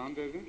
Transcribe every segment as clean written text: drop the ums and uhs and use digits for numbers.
اذان دے دیں.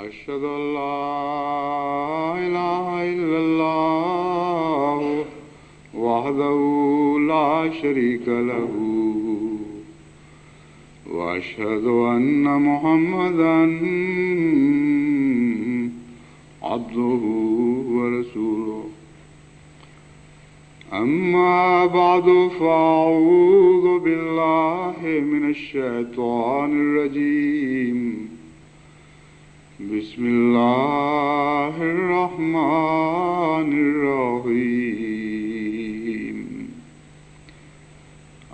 أشهد أن لا إله إلا الله وحده لا شريك له وأشهد أن محمدا عبده ورسوله أما بعد فأعوذ بالله من الشيطان الرجيم بسم الله الرحمن الرحيم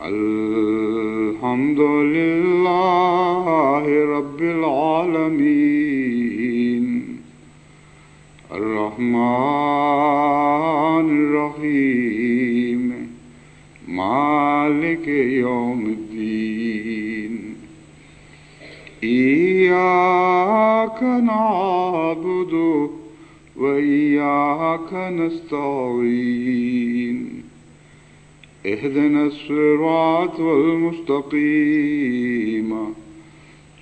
الحمد لله رب العالمين الرحمن الرحيم مالك يوم الدين إياك نعبد وإياك نستعين اهدنا الصراط المستقيم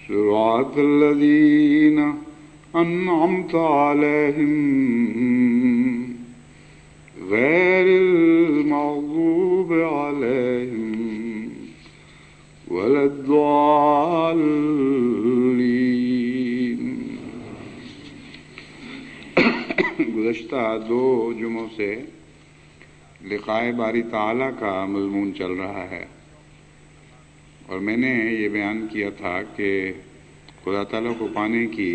صراط الذين أنعمت عليهم غير المغضوب عليهم ولا الضالين. گزشتہ 2 جمعوں سے لقائے باری تعالیٰ کا مضمون چل رہا ہے، اور میں نے یہ بیان کیا تھا کہ خدا تعالیٰ کو پانے کی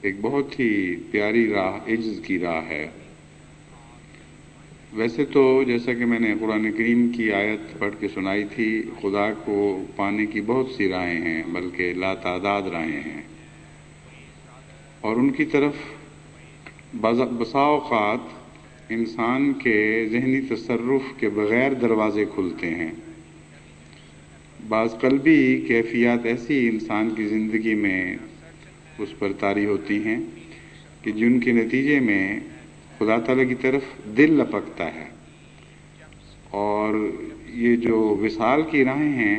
ایک بہت ہی پیاری راہ عجز کی راہ ہے. ویسے تو جیسا کہ میں نے قرآن کریم کی آیت پڑھ کے سنائی تھی، خدا کو پانے کی بہت سی راہیں ہیں، بلکہ لا تعداد راہیں ہیں، اور ان کی طرف بسا اوقات انسان کے ذہنی تصرف کے بغیر دروازے کھلتے ہیں. بعض قلبی کیفیات ایسی انسان کی زندگی میں اس پر طاری ہوتی ہیں کہ جن کے نتیجے میں خدا تعالیٰ کی طرف دل لپکتا ہے. اور یہ جو وصال کی راہیں ہیں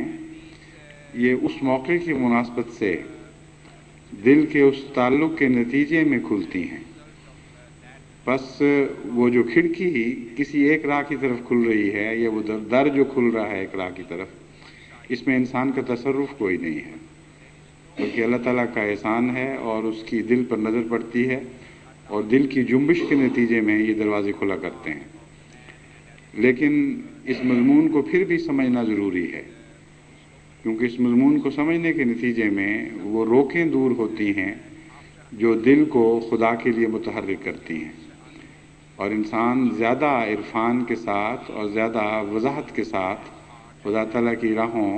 یہ اس موقع کی مناسبت سے دل کے اس تعلق کے نتیجے میں کھلتی ہیں. بس وہ جو کھڑکی کسی ایک راہ کی طرف کھل رہی ہے یا وہ در جو کھل رہا ہے ایک راہ کی طرف، اس میں انسان کا تصرف کوئی نہیں ہے، بلکہ اللہ تعالیٰ کا احسان ہے اور اس کی دل پر نظر پڑتی ہے اور دل کی جنبش کے نتیجے میں یہ دروازے کھلا کرتے ہیں. لیکن اس مضمون کو پھر بھی سمجھنا ضروری ہے، کیونکہ اس مضمون کو سمجھنے کے نتیجے میں وہ روکیں دور ہوتی ہیں جو دل کو خدا کے لیے متحرک کرتی ہیں، اور انسان زیادہ عرفان کے ساتھ اور زیادہ وضاحت کے ساتھ خدا تعالیٰ کی راہوں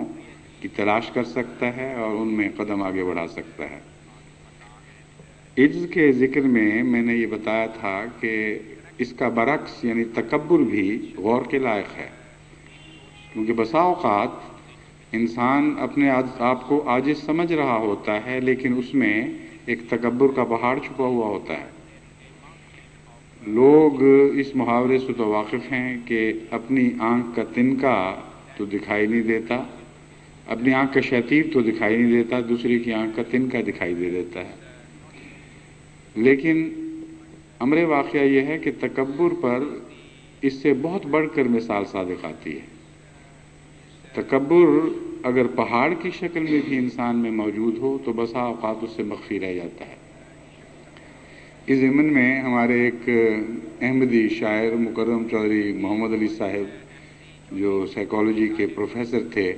کی تلاش کر سکتا ہے اور ان میں قدم آگے بڑھا سکتا ہے. عجز کے ذکر میں نے یہ بتایا تھا کہ اس کا برعکس یعنی تکبر بھی غور کے لائق ہے، کیونکہ بسا اوقات انسان اپنے آپ کو عاجز سمجھ رہا ہوتا ہے لیکن اس میں ایک تکبر کا پہاڑ چھپا ہوا ہوتا ہے. لوگ اس محاورے سے تو واقف ہیں کہ اپنی آنکھ کا تنکا تو دکھائی نہیں دیتا، اپنی آنکھ کا شتیر تو دکھائی نہیں دیتا، دوسرے کی آنکھ کا تنکا دکھائی دے دیتا ہے. لیکن امر واقعہ یہ ہے کہ تکبر پر اس سے بہت بڑھ کر مثال صادق آتی ہے. تکبر اگر پہاڑ کی شکل میں بھی انسان میں موجود ہو تو بسا اوقات اس سے مخفی رہ جاتا ہے. اس ضمن میں ہمارے ایک احمدی شاعر مکرم چودھری محمد علی صاحب جو سائیکالوجی کے پروفیسر تھے،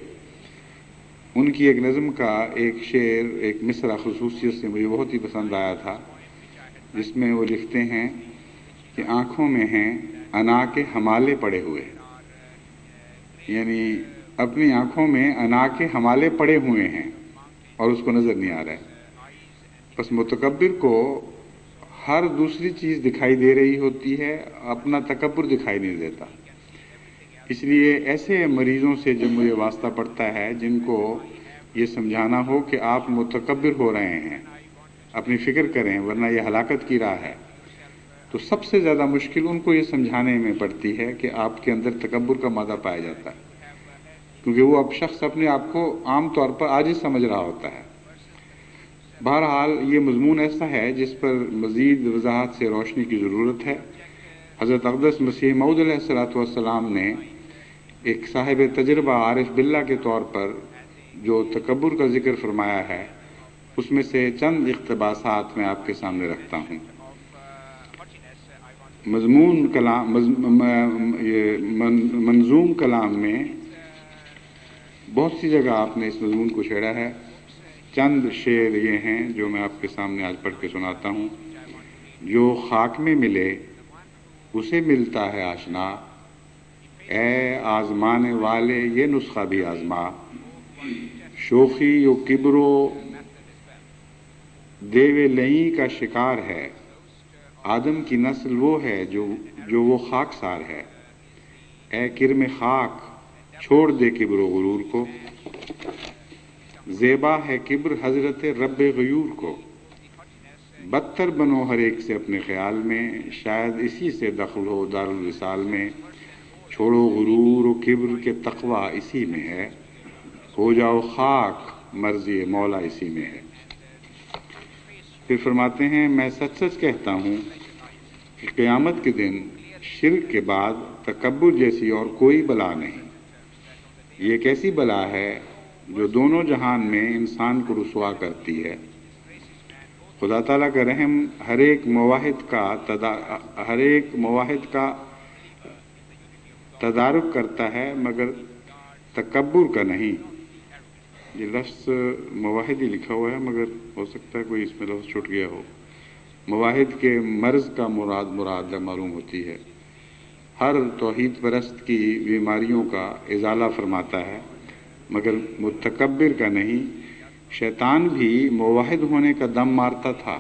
ان کی ایک نظم کا ایک شعر، ایک مصرع خصوصیت سے مجھے بہت ہی پسند آیا تھا، جس میں وہ لکھتے ہیں کہ آنکھوں میں ہیں انا کے ہمالے پڑے ہوئے، یعنی اپنی آنکھوں میں انا کے ہمالے پڑے ہوئے ہیں اور اس کو نظر نہیں آ رہا ہے. بس متکبر کو ہر دوسری چیز دکھائی دے رہی ہوتی ہے، اپنا تکبر دکھائی نہیں دیتا. اس لیے ایسے مریضوں سے جب مجھے واسطہ پڑتا ہے جن کو یہ سمجھانا ہو کہ آپ متکبر ہو رہے ہیں، اپنی فکر کریں ورنہ یہ ہلاکت کی راہ ہے، تو سب سے زیادہ مشکل ان کو یہ سمجھانے میں پڑتی ہے کہ آپ کے اندر تکبر کا مادہ پایا جاتا ہے، کیونکہ وہ اب شخص اپنے آپ کو عام طور پر عاجز سمجھ رہا ہوتا ہے. بہرحال یہ مضمون ایسا ہے جس پر مزید وضاحت سے روشنی کی ضرورت ہے. حضرت اقدس مسیح موعود علیہ الصلوۃ والسلام نے ایک صاحب تجربہ عارف باللہ کے طور پر جو تکبر کا ذکر فرمایا ہے، اس میں سے چند اقتباسات میں آپ کے سامنے رکھتا ہوں. منظوم کلام میں بہت سی جگہ آپ نے اس مضمون کو چھیڑا ہے. چند شعر یہ ہیں جو میں آپ کے سامنے آج پڑھ کے سناتا ہوں. جو خاک میں ملے اسے ملتا ہے آشنا، اے آزمانے والے یہ نسخہ بھی آزما. شوخی و کبر و دیو لئیں کا شکار ہے، آدم کی نسل وہ ہے جو وہ خاک سار ہے. اے کرم خاک چھوڑ دے کبر و غرور کو، زیبا ہے کبر حضرت رب غیور کو. بدتر بنو ہر ایک سے اپنے خیال میں، شاید اسی سے دخل ہو دار الوصال میں. چھوڑو غرور و کبر کے تقوی اسی میں ہے، ہو جاؤ خاک مرضی مولا اسی میں ہے. پھر فرماتے ہیں میں سچ سچ کہتا ہوں کہ قیامت کے دن شرک کے بعد تکبر جیسی اور کوئی بلا نہیں. یہ ایک ایسی بلا ہے جو دونوں جہان میں انسان کو رسوا کرتی ہے. خدا تعالیٰ کا رحم ہر ایک مواحد کا تدارک کرتا ہے مگر تکبر کا نہیں. یہ لفظ مواحد ہی لکھا ہوا ہے مگر ہو سکتا ہے کوئی اس میں لفظ چھوٹ گیا ہو. مواحد کے مرض کا مراد معلوم ہوتی ہے. ہر توحید پرست کی بیماریوں کا ازالہ فرماتا ہے مگر متکبر کا نہیں. شیطان بھی موحد ہونے کا دم مارتا تھا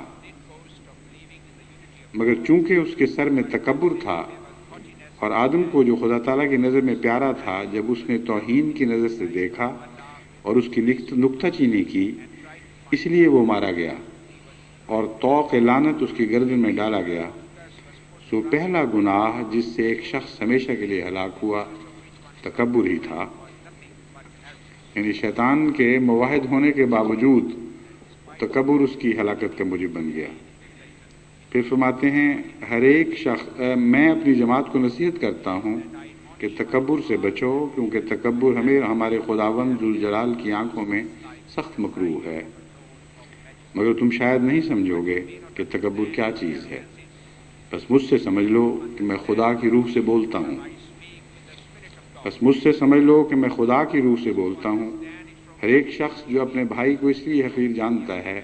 مگر چونکہ اس کے سر میں تکبر تھا اور آدم کو جو خدا تعالیٰ کی نظر میں پیارا تھا جب اس نے توہین کی نظر سے دیکھا اور اس کی نکتہ چینی کی، اس لیے وہ مارا گیا. اور طوق لعنت اس کی گردن میں ڈالا گیا، سو پہلا گناہ جس سے ایک شخص ہمیشہ کے لیے ہلاک ہوا تکبر ہی تھا۔ یعنی شیطان کے مواحد ہونے کے باوجود تکبر اس کی ہلاکت کا موجب بن گیا۔ پھر فرماتے ہیں ہر ایک شخص میں اپنی جماعت کو نصیحت کرتا ہوں کہ تکبر سے بچو، کیونکہ تکبر ہمارے خداوند ذوالجلال کی آنکھوں میں سخت مکروہ ہے، مگر تم شاید نہیں سمجھو گے کہ تکبر کیا چیز ہے۔ بس مجھ سے سمجھ لو کہ میں خدا کی روح سے بولتا ہوں، ہر ایک شخص جو اپنے بھائی کو اس لیے حقیر جانتا ہے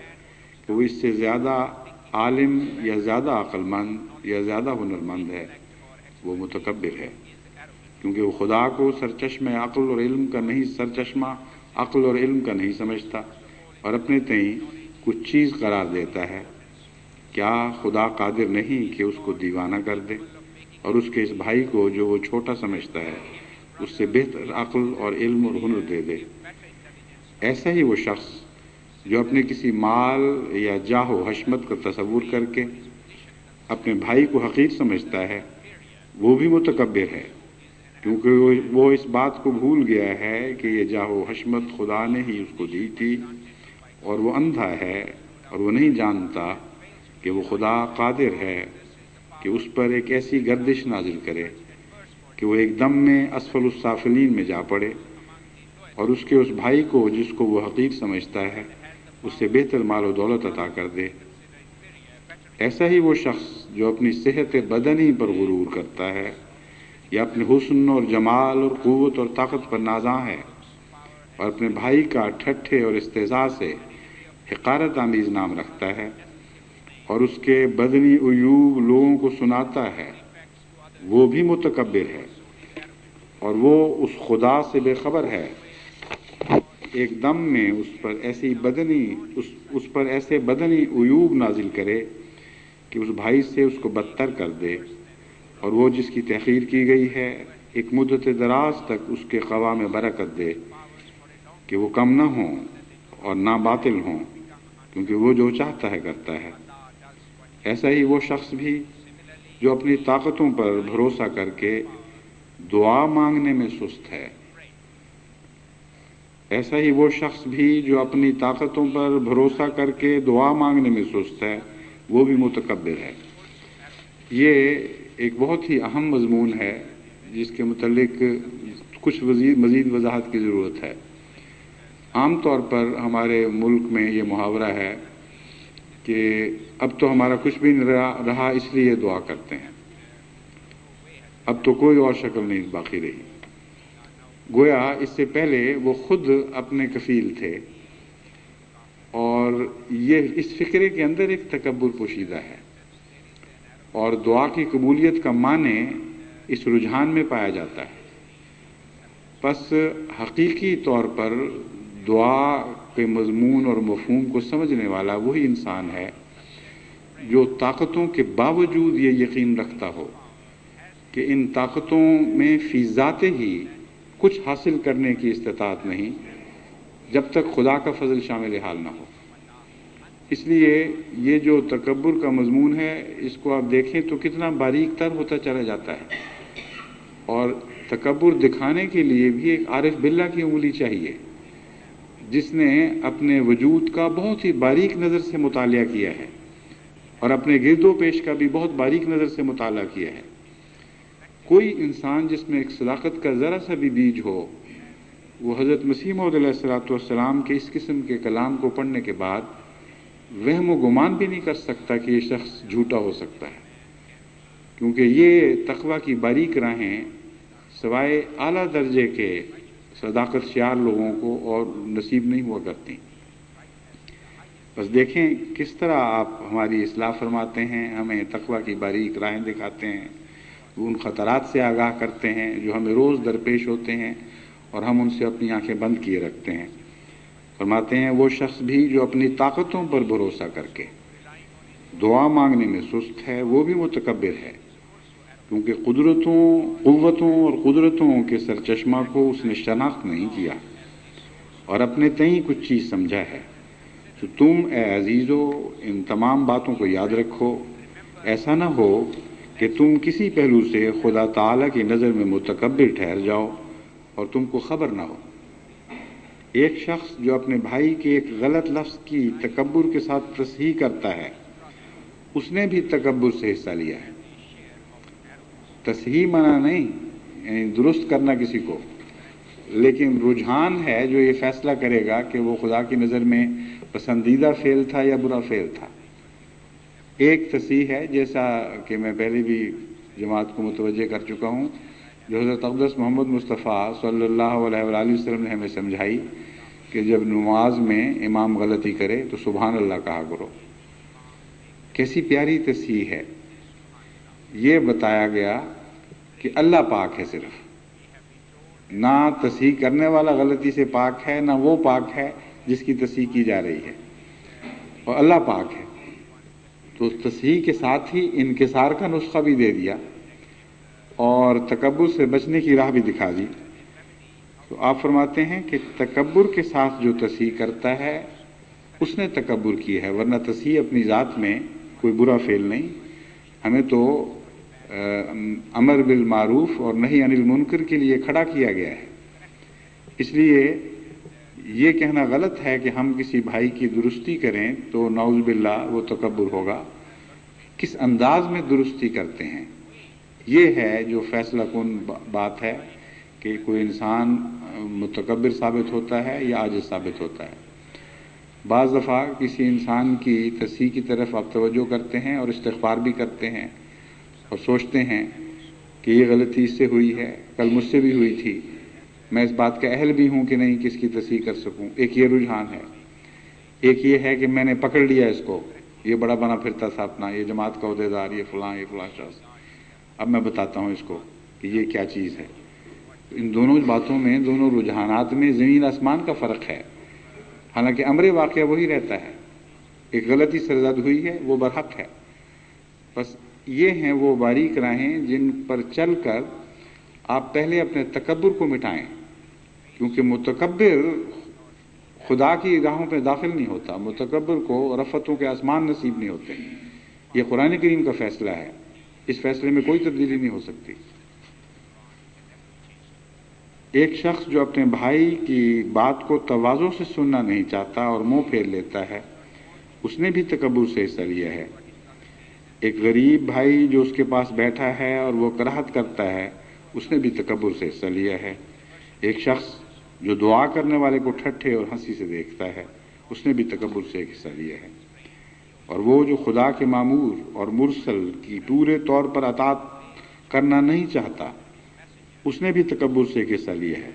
کہ وہ اس سے زیادہ عالم یا زیادہ عقل مند یا زیادہ ہنرمند ہے، وہ متکبر ہے، کیونکہ وہ خدا کو سرچشمہ عقل اور علم کا نہیں سمجھتا اور اپنے تئیں کچھ چیز قرار دیتا ہے۔ کیا خدا قادر نہیں کہ اس کو دیوانہ کر دے اور اس کے اس بھائی کو جو وہ چھوٹا سمجھتا ہے اس سے بہتر عقل اور علم اور ہنر دے دے؟ ایسا ہی وہ شخص جو اپنے کسی مال یا جاہ و حشمت کا تصور کر کے اپنے بھائی کو حقیر سمجھتا ہے، وہ بھی متکبر ہے، کیونکہ وہ اس بات کو بھول گیا ہے کہ یہ جاہ و حشمت خدا نے ہی اس کو دی تھی، اور وہ اندھا ہے اور وہ نہیں جانتا کہ وہ خدا قادر ہے کہ اس پر ایک ایسی گردش نازل کرے کہ وہ ایک دم میں اسفل السافلین میں جا پڑے اور اس کے اس بھائی کو جس کو وہ حقیر سمجھتا ہے اس سے بہتر مال و دولت عطا کر دے۔ ایسا ہی وہ شخص جو اپنی صحت بدنی پر غرور کرتا ہے یا اپنے حسن اور جمال اور قوت اور طاقت پر نازاں ہے اور اپنے بھائی کا ٹھٹھے اور استہزاء سے حقارت آمیز نام رکھتا ہے اور اس کے بدنی عیوب لوگوں کو سناتا ہے، وہ بھی متکبر ہے اور وہ اس خدا سے بے خبر ہے ایک دم میں اس پر ایسے بدنی عیوب نازل کرے کہ اس بھائی سے اس کو بدتر کر دے، اور وہ جس کی تحقیر کی گئی ہے ایک مدت دراز تک اس کے قوام برکت دے کہ وہ کم نہ ہوں اور نہ باطل ہوں، کیونکہ وہ جو چاہتا ہے کرتا ہے۔ ایسا ہی وہ شخص بھی جو اپنی طاقتوں پر بھروسہ کر کے دعا مانگنے میں سست ہے، وہ بھی متکبر ہے۔ یہ ایک بہت ہی اہم مضمون ہے جس کے متعلق کچھ مزید وضاحت کی ضرورت ہے۔ عام طور پر ہمارے ملک میں یہ محاورہ ہے کہ اب تو ہمارا کچھ بھی نہیں رہا اس لیے دعا کرتے ہیں، اب تو کوئی اور شکل نہیں باقی رہی، گویا اس سے پہلے وہ خود اپنے کفیل تھے، اور یہ اس فکرے کے اندر ایک تکبر پوشیدہ ہے، اور دعا کی قبولیت کا معنی اس رجحان میں پایا جاتا ہے۔ پس حقیقی طور پر دعا کے مضمون اور مفہوم کو سمجھنے والا وہی انسان ہے جو طاقتوں کے باوجود یہ یقین رکھتا ہو کہ ان طاقتوں میں فی ذات ہی کچھ حاصل کرنے کی استطاعت نہیں جب تک خدا کا فضل شامل حال نہ ہو۔ اس لیے یہ جو تکبر کا مضمون ہے اس کو آپ دیکھیں تو کتنا باریک تر ہوتا چلا جاتا ہے، اور تکبر دکھانے کے لیے بھی ایک عارف باللہ کی انگلی چاہیے جس نے اپنے وجود کا بہت ہی باریک نظر سے مطالعہ کیا ہے اور اپنے گرد و پیش کا بھی بہت باریک نظر سے مطالعہ کیا ہے۔ کوئی انسان جس میں ایک صداقت کا ذرا سا بھی بیج ہو، وہ حضرت مسیح موعود علیہ السلام کے اس قسم کے کلام کو پڑھنے کے بعد وہم و گمان بھی نہیں کر سکتا کہ یہ شخص جھوٹا ہو سکتا ہے، کیونکہ یہ تقویٰ کی باریک راہیں سوائے اعلیٰ درجے کے صداقت شیار لوگوں کو اور نصیب نہیں ہوا کرتی۔ بس دیکھیں کس طرح آپ ہماری اصلاح فرماتے ہیں، ہمیں تقویٰ کی باریک راہیں دکھاتے ہیں، ان خطرات سے آگاہ کرتے ہیں جو ہمیں روز درپیش ہوتے ہیں اور ہم ان سے اپنی آنکھیں بند کیے رکھتے ہیں۔ فرماتے ہیں وہ شخص بھی جو اپنی طاقتوں پر بھروسہ کر کے دعا مانگنے میں سست ہے، وہ بھی متکبر ہے، کیونکہ قوتوں اور قدرتوں کے سرچشمہ کو اس نے شناخت نہیں کیا اور اپنے تئیں کچھ چیز سمجھا ہے، تو تم اے عزیزو ان تمام باتوں کو یاد رکھو، ایسا نہ ہو کہ تم کسی پہلو سے خدا تعالیٰ کی نظر میں متکبر ٹھہر جاؤ اور تم کو خبر نہ ہو۔ ایک شخص جو اپنے بھائی کے ایک غلط لفظ کی تکبر کے ساتھ تصحیح کرتا ہے، اس نے بھی تکبر سے حصہ لیا ہے۔ تصحیح منع نہیں، یعنی درست کرنا کسی کو، لیکن رجحان ہے جو یہ فیصلہ کرے گا کہ وہ خدا کی نظر میں پسندیدہ فعل تھا یا برا فعل تھا۔ ایک تصحیح ہے، جیسا کہ میں پہلے بھی جماعت کو متوجہ کر چکا ہوں، جو حضرت اقدس محمد مصطفیٰ صلی اللہ علیہ وآلہ وسلم نے ہمیں سمجھائی کہ جب نماز میں امام غلطی کرے تو سبحان اللہ کہا کرو۔ کیسی پیاری تصحیح ہے۔ یہ بتایا گیا کہ اللہ پاک ہے، صرف نہ تصحیح کرنے والا غلطی سے پاک ہے، نہ وہ پاک ہے جس کی تصحیح کی جا رہی ہے، اور اللہ پاک ہے۔ تو تصحیح کے ساتھ ہی انکسار کا نسخہ بھی دے دیا اور تکبر سے بچنے کی راہ بھی دکھا دی۔ تو آپ فرماتے ہیں کہ تکبر کے ساتھ جو تصحیح کرتا ہے اس نے تکبر کی ہے، ورنہ تصحیح اپنی ذات میں کوئی برا فعل نہیں۔ ہمیں تو امر بالمعروف اور نہی عن المنکر کے لیے کھڑا کیا گیا ہے۔ اس لیے یہ کہنا غلط ہے کہ ہم کسی بھائی کی درستی کریں تو نعوذ باللہ وہ تکبر ہوگا۔ کس انداز میں درستی کرتے ہیں، یہ ہے جو فیصلہ کن بات ہے کہ کوئی انسان متکبر ثابت ہوتا ہے یا عاجز ثابت ہوتا ہے۔ بعض دفعہ کسی انسان کی تصحیح کی طرف آپ توجہ کرتے ہیں اور استغفار بھی کرتے ہیں اور سوچتے ہیں کہ یہ غلطی اس سے ہوئی ہے، کل مجھ سے بھی ہوئی تھی، میں اس بات کا اہل بھی ہوں کہ نہیں کس کی تصحیح کر سکوں۔ ایک یہ رجحان ہے۔ ایک یہ ہے کہ میں نے پکڑ لیا اس کو، یہ بڑا بنا پھرتا تھا اپنا، یہ جماعت کا عہدیدار، یہ فلاں شخص، اب میں بتاتا ہوں اس کو کہ یہ کیا چیز ہے۔ ان دونوں باتوں میں، دونوں رجحانات میں زمین آسمان کا فرق ہے، حالانکہ امر واقعہ وہی رہتا ہے۔ ایک غلطی سرزد ہوئی ہے، وہ برحق ہے، بس یہ ہیں وہ باریک راہیں جن پر چل کر آپ پہلے اپنے تکبر کو مٹائیں، کیونکہ متکبر خدا کی راہوں پہ داخل نہیں ہوتا، متکبر کو رفتوں کے آسمان نصیب نہیں ہوتے۔ یہ قرآن کریم کا فیصلہ ہے، اس فیصلے میں کوئی تبدیلی نہیں ہو سکتی۔ ایک شخص جو اپنے بھائی کی بات کو تواضع سے سننا نہیں چاہتا اور منہ پھیر لیتا ہے، اس نے بھی تکبر سے حصہ لیا ہے۔ ایک غریب بھائی جو اس کے پاس بیٹھا ہے اور وہ کراہت کرتا ہے، اس نے بھی تکبر سے حصہ لیا ہے۔ ایک شخص جو دعا کرنے والے کو ٹھٹھے اور ہنسی سے دیکھتا ہے، اس نے بھی تکبر سے ایک حصہ لیا ہے۔ اور وہ جو خدا کے مامور اور مرسل کی پورے طور پر اطاعت کرنا نہیں چاہتا، اس نے بھی تکبر سے ایک حصہ لیا ہے۔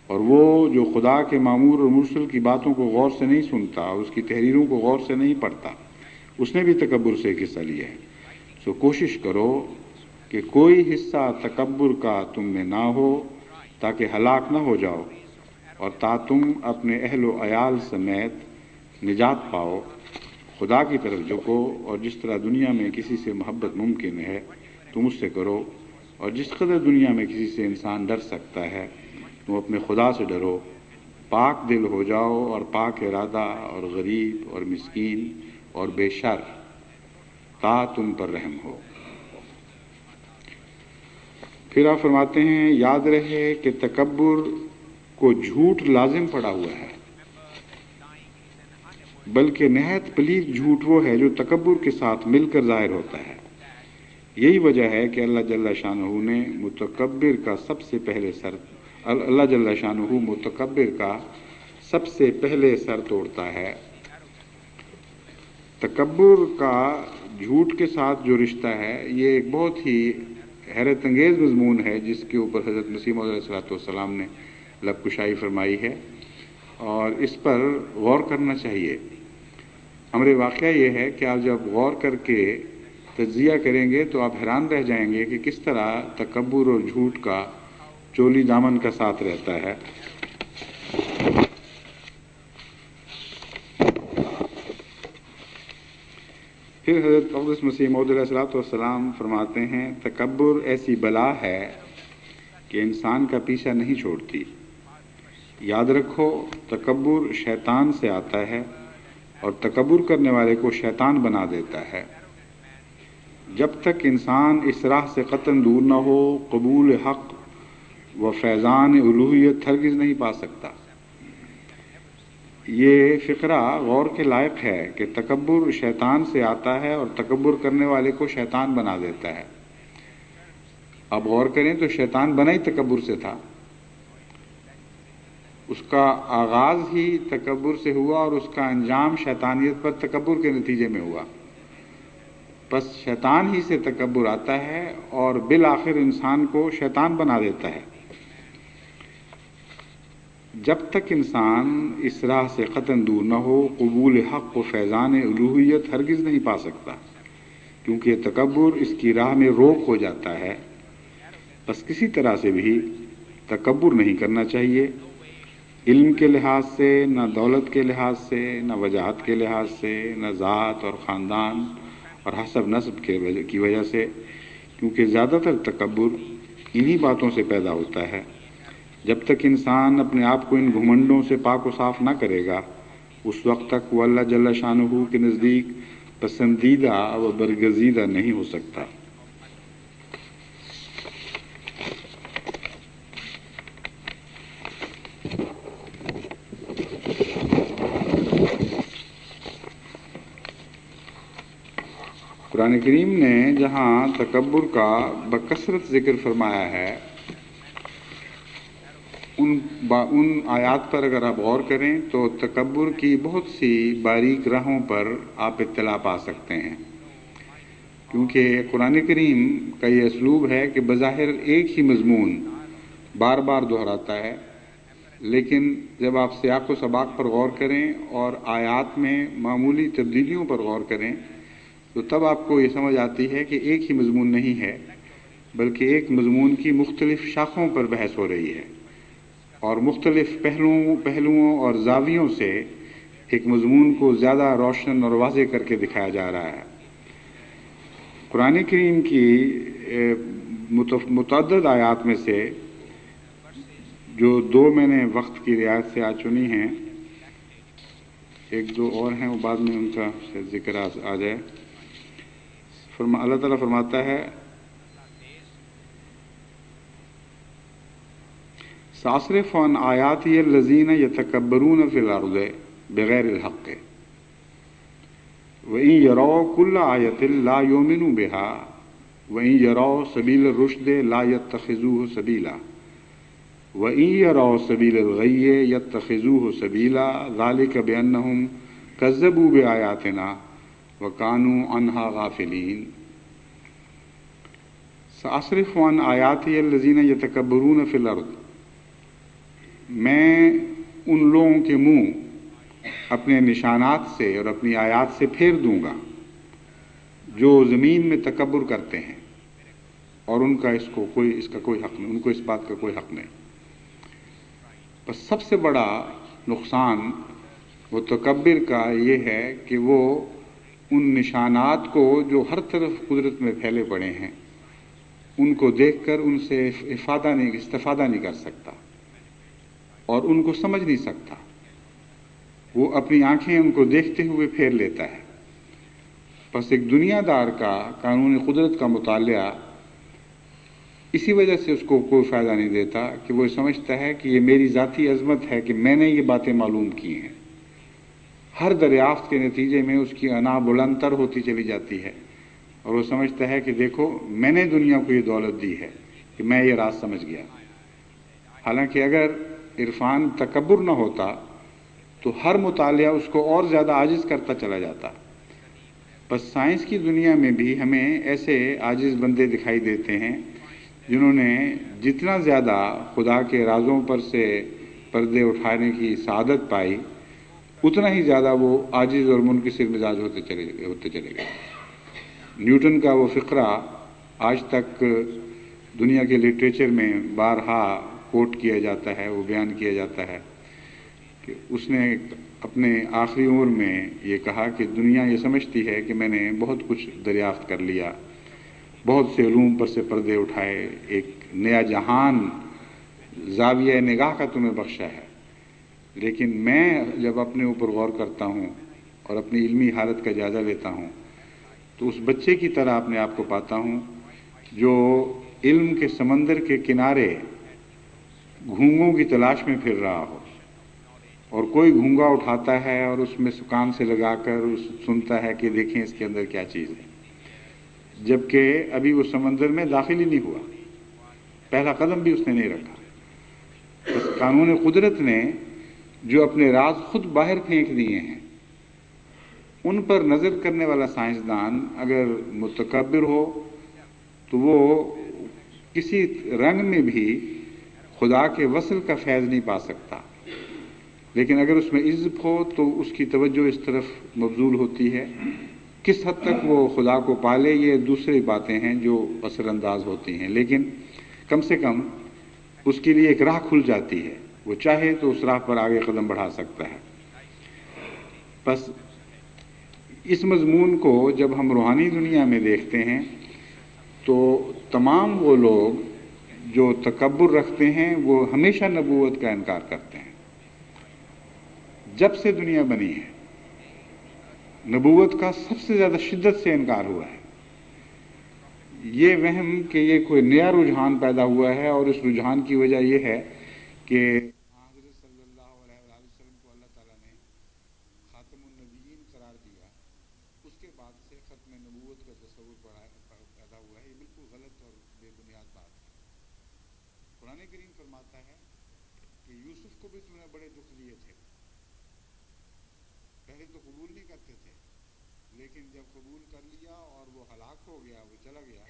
اور وہ جو خدا کے مامور اور مرسل کی باتوں کو غور سے نہیں سنتا اور اس کی تحریروں کو غور سے نہیں پڑھتا، اس نے بھی تکبر سے ایک حصہ لیا ہے۔ سو کوشش کرو کہ کوئی حصہ تکبر کا تم میں نہ ہو، تاکہ ہلاک نہ ہو جاؤ اور تا تم اپنے اہل و عیال سمیت نجات پاؤ۔ خدا کی طرف جھکو اور جس طرح دنیا میں کسی سے محبت ممکن ہے تم اس سے کرو، اور جس قدر دنیا میں کسی سے انسان ڈر سکتا ہے تم اپنے خدا سے ڈرو۔ پاک دل ہو جاؤ اور پاک ارادہ اور غریب اور مسکین اور بے شر، تا تم پر رحم ہو۔ پھر آپ فرماتے ہیں یاد رہے کہ تکبر کو جھوٹ لازم پڑا ہوا ہے، بلکہ نہایت پلید جھوٹ وہ ہے جو تکبر کے ساتھ مل کر ظاہر ہوتا ہے۔ یہی وجہ ہے کہ اللہ جل شانہ نے متکبر کا سب سے پہلے سر توڑتا ہے۔ تکبر کا جھوٹ کے ساتھ جو رشتہ ہے، یہ ایک بہت ہی حیرت انگیز مضمون ہے جس کے اوپر حضرت مسیح موعود علیہ السلام نے لب کشائی فرمائی ہے، اور اس پر غور کرنا چاہیے۔ امر واقعہ یہ ہے کہ آپ جب غور کر کے تجزیہ کریں گے تو آپ حیران رہ جائیں گے کہ کس طرح تکبر اور جھوٹ کا چولی دامن کا ساتھ رہتا ہے۔ پھر حضرت اقدس مسیح موعود علیہ السلام فرماتے ہیں تکبر ایسی بلا ہے کہ انسان کا پیچھا نہیں چھوڑتی۔ یاد رکھو تکبر شیطان سے آتا ہے اور تکبر کرنے والے کو شیطان بنا دیتا ہے۔ جب تک انسان اس راہ سے قطعاً دور نہ ہو، قبول حق و فیضان الوہیت ہرگز نہیں پا سکتا۔ یہ فقرہ غور کے لائق ہے کہ تکبر شیطان سے آتا ہے اور تکبر کرنے والے کو شیطان بنا دیتا ہے۔ اب غور کریں تو شیطان بنا ہی تکبر سے تھا، اس کا آغاز ہی تکبر سے ہوا اور اس کا انجام شیطانیت پر تکبر کے نتیجے میں ہوا۔ بس شیطان ہی سے تکبر آتا ہے اور بالآخر انسان کو شیطان بنا دیتا ہے۔ جب تک انسان اس راہ سے قطعاً دور نہ ہو، قبول حق و فیضان الوہیت ہرگز نہیں پا سکتا، کیونکہ تکبر اس کی راہ میں روک ہو جاتا ہے۔ بس کسی طرح سے بھی تکبر نہیں کرنا چاہیے، علم کے لحاظ سے، نہ دولت کے لحاظ سے، نہ وجاہت کے لحاظ سے، نہ ذات اور خاندان اور حسب نسب کی وجہ سے، کیونکہ زیادہ تر تکبر انہی باتوں سے پیدا ہوتا ہے۔ جب تک انسان اپنے آپ کو ان گھمنڈوں سے پاک و صاف نہ کرے گا، اس وقت تک وہ اللہ جل شانہ کے نزدیک پسندیدہ و برگزیدہ نہیں ہو سکتا۔ قرآن کریم نے جہاں تکبر کا بکثرت ذکر فرمایا ہے، ان آیات پر اگر آپ غور کریں تو تکبر کی بہت سی باریک راہوں پر آپ اطلاع پا سکتے ہیں، کیونکہ قرآن کریم کا یہ اسلوب ہے کہ بظاہر ایک ہی مضمون بار بار دہراتا ہے، لیکن جب آپ سیاق و سباق پر غور کریں اور آیات میں معمولی تبدیلیوں پر غور کریں تو تب آپ کو یہ سمجھ آتی ہے کہ ایک ہی مضمون نہیں ہے، بلکہ ایک مضمون کی مختلف شاخوں پر بحث ہو رہی ہے اور مختلف پہلوؤں اور زاویوں سے ایک مضمون کو زیادہ روشن اور واضح کر کے دکھایا جا رہا ہے۔ قرآن کریم کی متعدد آیات میں سے جو دو میں نے وقت کی رعایت سے آج چنی ہیں، ایک دو اور ہیں وہ بعد میں ان کا ذکر آ جائے۔ اللہ تعالیٰ فرماتا ہے، ساصرف عن آیاتی الذین یتکبرون فی الارض بغیر الحق وإن یروا کل آیۃ لا یؤمنوا بها وإن یروا سبیل الرشد لا یتخذوہ سبیلا وإن یروا سبیل الغی یتخذوہ سبیلا ذلک بأنہم کذبوا بآیاتنا وَكَانُوا عَنْهَا غَافِلِينَ۔ سأصرف عن آیاتی الذین یتکبرون فی الارض، میں ان لوگوں کے منہ اپنے نشانات سے اور اپنی آیات سے پھیر دوں گا جو زمین میں تکبر کرتے ہیں، اور ان کا اس کا کوئی حق نہیں، ان کو اس بات کا کوئی حق نہیں۔ بس سب سے بڑا نقصان متکبر کا یہ ہے کہ وہ ان نشانات کو جو ہر طرف قدرت میں پھیلے پڑے ہیں ان کو دیکھ کر ان سے استفادہ نہیں کر سکتا اور ان کو سمجھ نہیں سکتا، وہ اپنی آنکھیں ان کو دیکھتے ہوئے پھیر لیتا ہے۔ بس ایک دنیا دار کا قانون قدرت کا مطالعہ اسی وجہ سے اس کو کوئی فائدہ نہیں دیتا کہ وہ سمجھتا ہے کہ یہ میری ذاتی عظمت ہے کہ میں نے یہ باتیں معلوم کی ہیں۔ ہر دریافت کے نتیجے میں اس کی انا بلند تر ہوتی چلی جاتی ہے اور وہ سمجھتا ہے کہ دیکھو میں نے دنیا کو یہ دولت دی ہے کہ میں یہ راز سمجھ گیا۔ حالانکہ اگر عرفان تکبر نہ ہوتا تو ہر مطالعہ اس کو اور زیادہ عاجز کرتا چلا جاتا۔ بس سائنس کی دنیا میں بھی ہمیں ایسے عاجز بندے دکھائی دیتے ہیں جنہوں نے جتنا زیادہ خدا کے رازوں پر سے پردے اٹھانے کی سعادت پائی، اتنا ہی زیادہ وہ عاجز اور منکسر مزاج ہوتے چلے گئے۔ نیوٹن کا وہ فقرہ آج تک دنیا کے لٹریچر میں بارہا کوٹ کیا جاتا ہے، وہ بیان کیا جاتا ہے کہ اس نے اپنے آخری عمر میں یہ کہا کہ دنیا یہ سمجھتی ہے کہ میں نے بہت کچھ دریافت کر لیا، بہت سے علوم پر سے پردے اٹھائے، ایک نیا جہان زاویہ نگاہ کا تمہیں بخشا ہے، لیکن میں جب اپنے اوپر غور کرتا ہوں اور اپنی علمی حالت کا جائزہ لیتا ہوں تو اس بچے کی طرح اپنے آپ کو پاتا ہوں جو علم کے سمندر کے کنارے گھونگوں کی تلاش میں پھر رہا ہو، اور کوئی گھونگا اٹھاتا ہے اور اس میں کان سے لگا کر سنتا ہے کہ دیکھیں اس کے اندر کیا چیز ہے، جبکہ ابھی وہ سمندر میں داخل ہی نہیں ہوا، پہلا قدم بھی اس نے نہیں رکھا۔ بس قانون قدرت نے جو اپنے راز خود باہر پھینک دیے ہیں، ان پر نظر کرنے والا سائنسدان اگر متکبر ہو تو وہ کسی رنگ میں بھی خدا کے وصل کا فیض نہیں پا سکتا، لیکن اگر اس میں عزت ہو تو اس کی توجہ اس طرف مبذول ہوتی ہے۔ کس حد تک وہ خدا کو پالے یہ دوسری باتیں ہیں جو اثر انداز ہوتی ہیں، لیکن کم سے کم اس کے لیے ایک راہ کھل جاتی ہے، وہ چاہے تو اس راہ پر آگے قدم بڑھا سکتا ہے۔ بس اس مضمون کو جب ہم روحانی دنیا میں دیکھتے ہیں تو تمام وہ لوگ جو تکبر رکھتے ہیں وہ ہمیشہ نبوت کا انکار کرتے ہیں۔ جب سے دنیا بنی ہے نبوت کا سب سے زیادہ شدت سے انکار ہوا ہے۔ یہ وہم کہ یہ کوئی نیا رجحان پیدا ہوا ہے، اور اس رجحان کی وجہ یہ ہے کہ حضرت صلی اللہ علیہ وسلم کو اللہ تعالیٰ نے خاتم النبیین قرار دیا، اس کے بعد سے ختم نبوت کا تصور پیدا ہوا ہے۔ یہ بالکل غلط اور بے بنیاد بات ہے۔ قرآن کریم فرماتا ہے کہ یوسف کو بھی تم نے بڑے دکھ دیے تھے، پہلے تو قبول نہیں کرتے تھے، لیکن جب قبول کر لیا اور وہ ہلاک ہو گیا، وہ چلا گیا،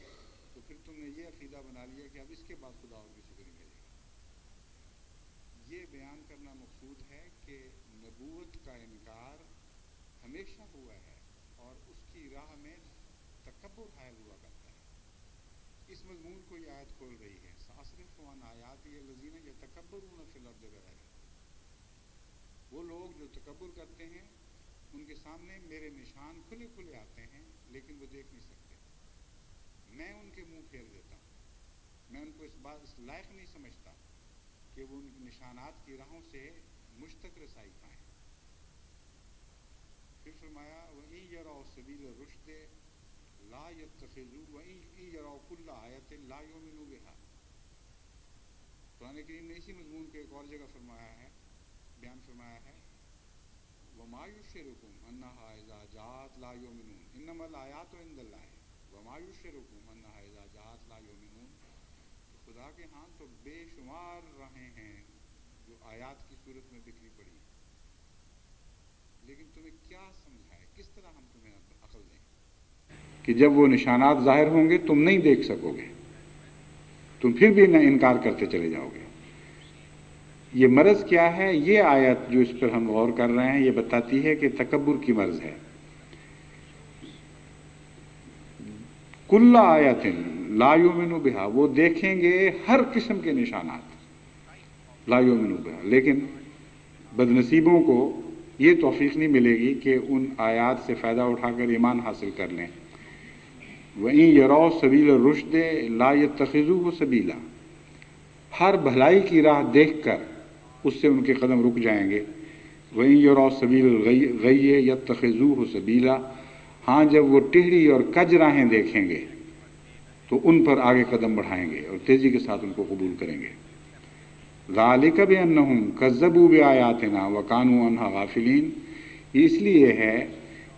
تو پھر تم نے یہ عقیدہ بنا لیا کہ اب اس کے بعد خدا اور کسی کو نہیں بھیجے گا۔ یہ بیان کرنا مقصود ہے کہ نبوت کا انکار ہمیشہ ہوا ہے اور اس کی راہ میں تکبر حائل ہوا کرتا ہے۔ اس مضمون کو یہ آیت کھول رہی ہے، سأصرف عن آیاتی الذین یتکبرون فی الارض بغیر الحق۔ وہ لوگ جو تکبر کرتے ہیں ان کے سامنے میرے نشان کھلے کھلے آتے ہیں، لیکن وہ دیکھ نہیں سکتے، میں ان کے منہ پھیر دیتا ہوں، میں ان کو اس لائق نہیں سمجھتا کہ وہ ان نشانات کی راہوں سے مشتق رسائی پائیں۔ پھر فرمایا وَإِن يَرَوْا سَبِيلَ الرُّشْدِ لَا يَتَّخِذُوهُ وَإِن يَرَوْا كُلَّ آیَةٍ لَا يُؤْمِنُوا بِهَا۔ قرآن کریم نے اسی مضمون کو ایک اور جگہ فرمایا ہے، بیان فرمایا ہے وَمَا يُشْعِرُكُمْ أَنَّهَا إِذَا جَاءَتْ لَا يُؤْمِنُونَ إِنَّمَا الْآيَاتُ عِندَ اللَّهِ وَمَا يُشْعِرُكُمْ أَنَّهَا إِذَا جَاءَتْ لَا يُؤْمِنُونَ۔ خدا کے ہاں تو بے شمار راہیں ہیں جو آیات کی صورت میں بکھری پڑی، لیکن تمہیں کیا سمجھائے، کس طرح ہم تمہیں عقل دیں کہ جب وہ نشانات ظاہر ہوں گے تم نہیں دیکھ سکو گے، تم پھر بھی نہ انکار کرتے چلے جاؤ گے۔ یہ مرض کیا ہے؟ یہ آیت جو اس پر ہم غور کر رہے ہیں یہ بتاتی ہے کہ تکبر کی مرض ہے۔ کل آیت لا یؤمنوا بہا، وہ دیکھیں گے ہر قسم کے نشانات، لا یؤمنوا بہا، لیکن بدنصیبوں کو یہ توفیق نہیں ملے گی کہ ان آیات سے فائدہ اٹھا کر ایمان حاصل کر لیں۔ وَإِن يَرَوْا سَبِيلَ الرُّشْدِ لَا يَتَّخِذُوهُ سَبِيلًا، ہر بھلائی کی راہ دیکھ کر اس سے ان کے قدم رک جائیں گے۔ وَإِن يَرَوْا سَبِيلَ الْغَيِّ يَتَّخِذُوهُ سَبِيلًا، ہاں جب وہ ٹہری اور کج راہیں دیکھیں گے تو ان پر آگے قدم بڑھائیں گے اور تیزی کے ساتھ ان کو قبول کریں گے۔ ذَلِكَ بِأَنَّهُمْ كَذَّبُوا بِآيَاتِنَا وَكَانُوا عَنْهَا غَافِلِينَ، یہ اس لیے ہے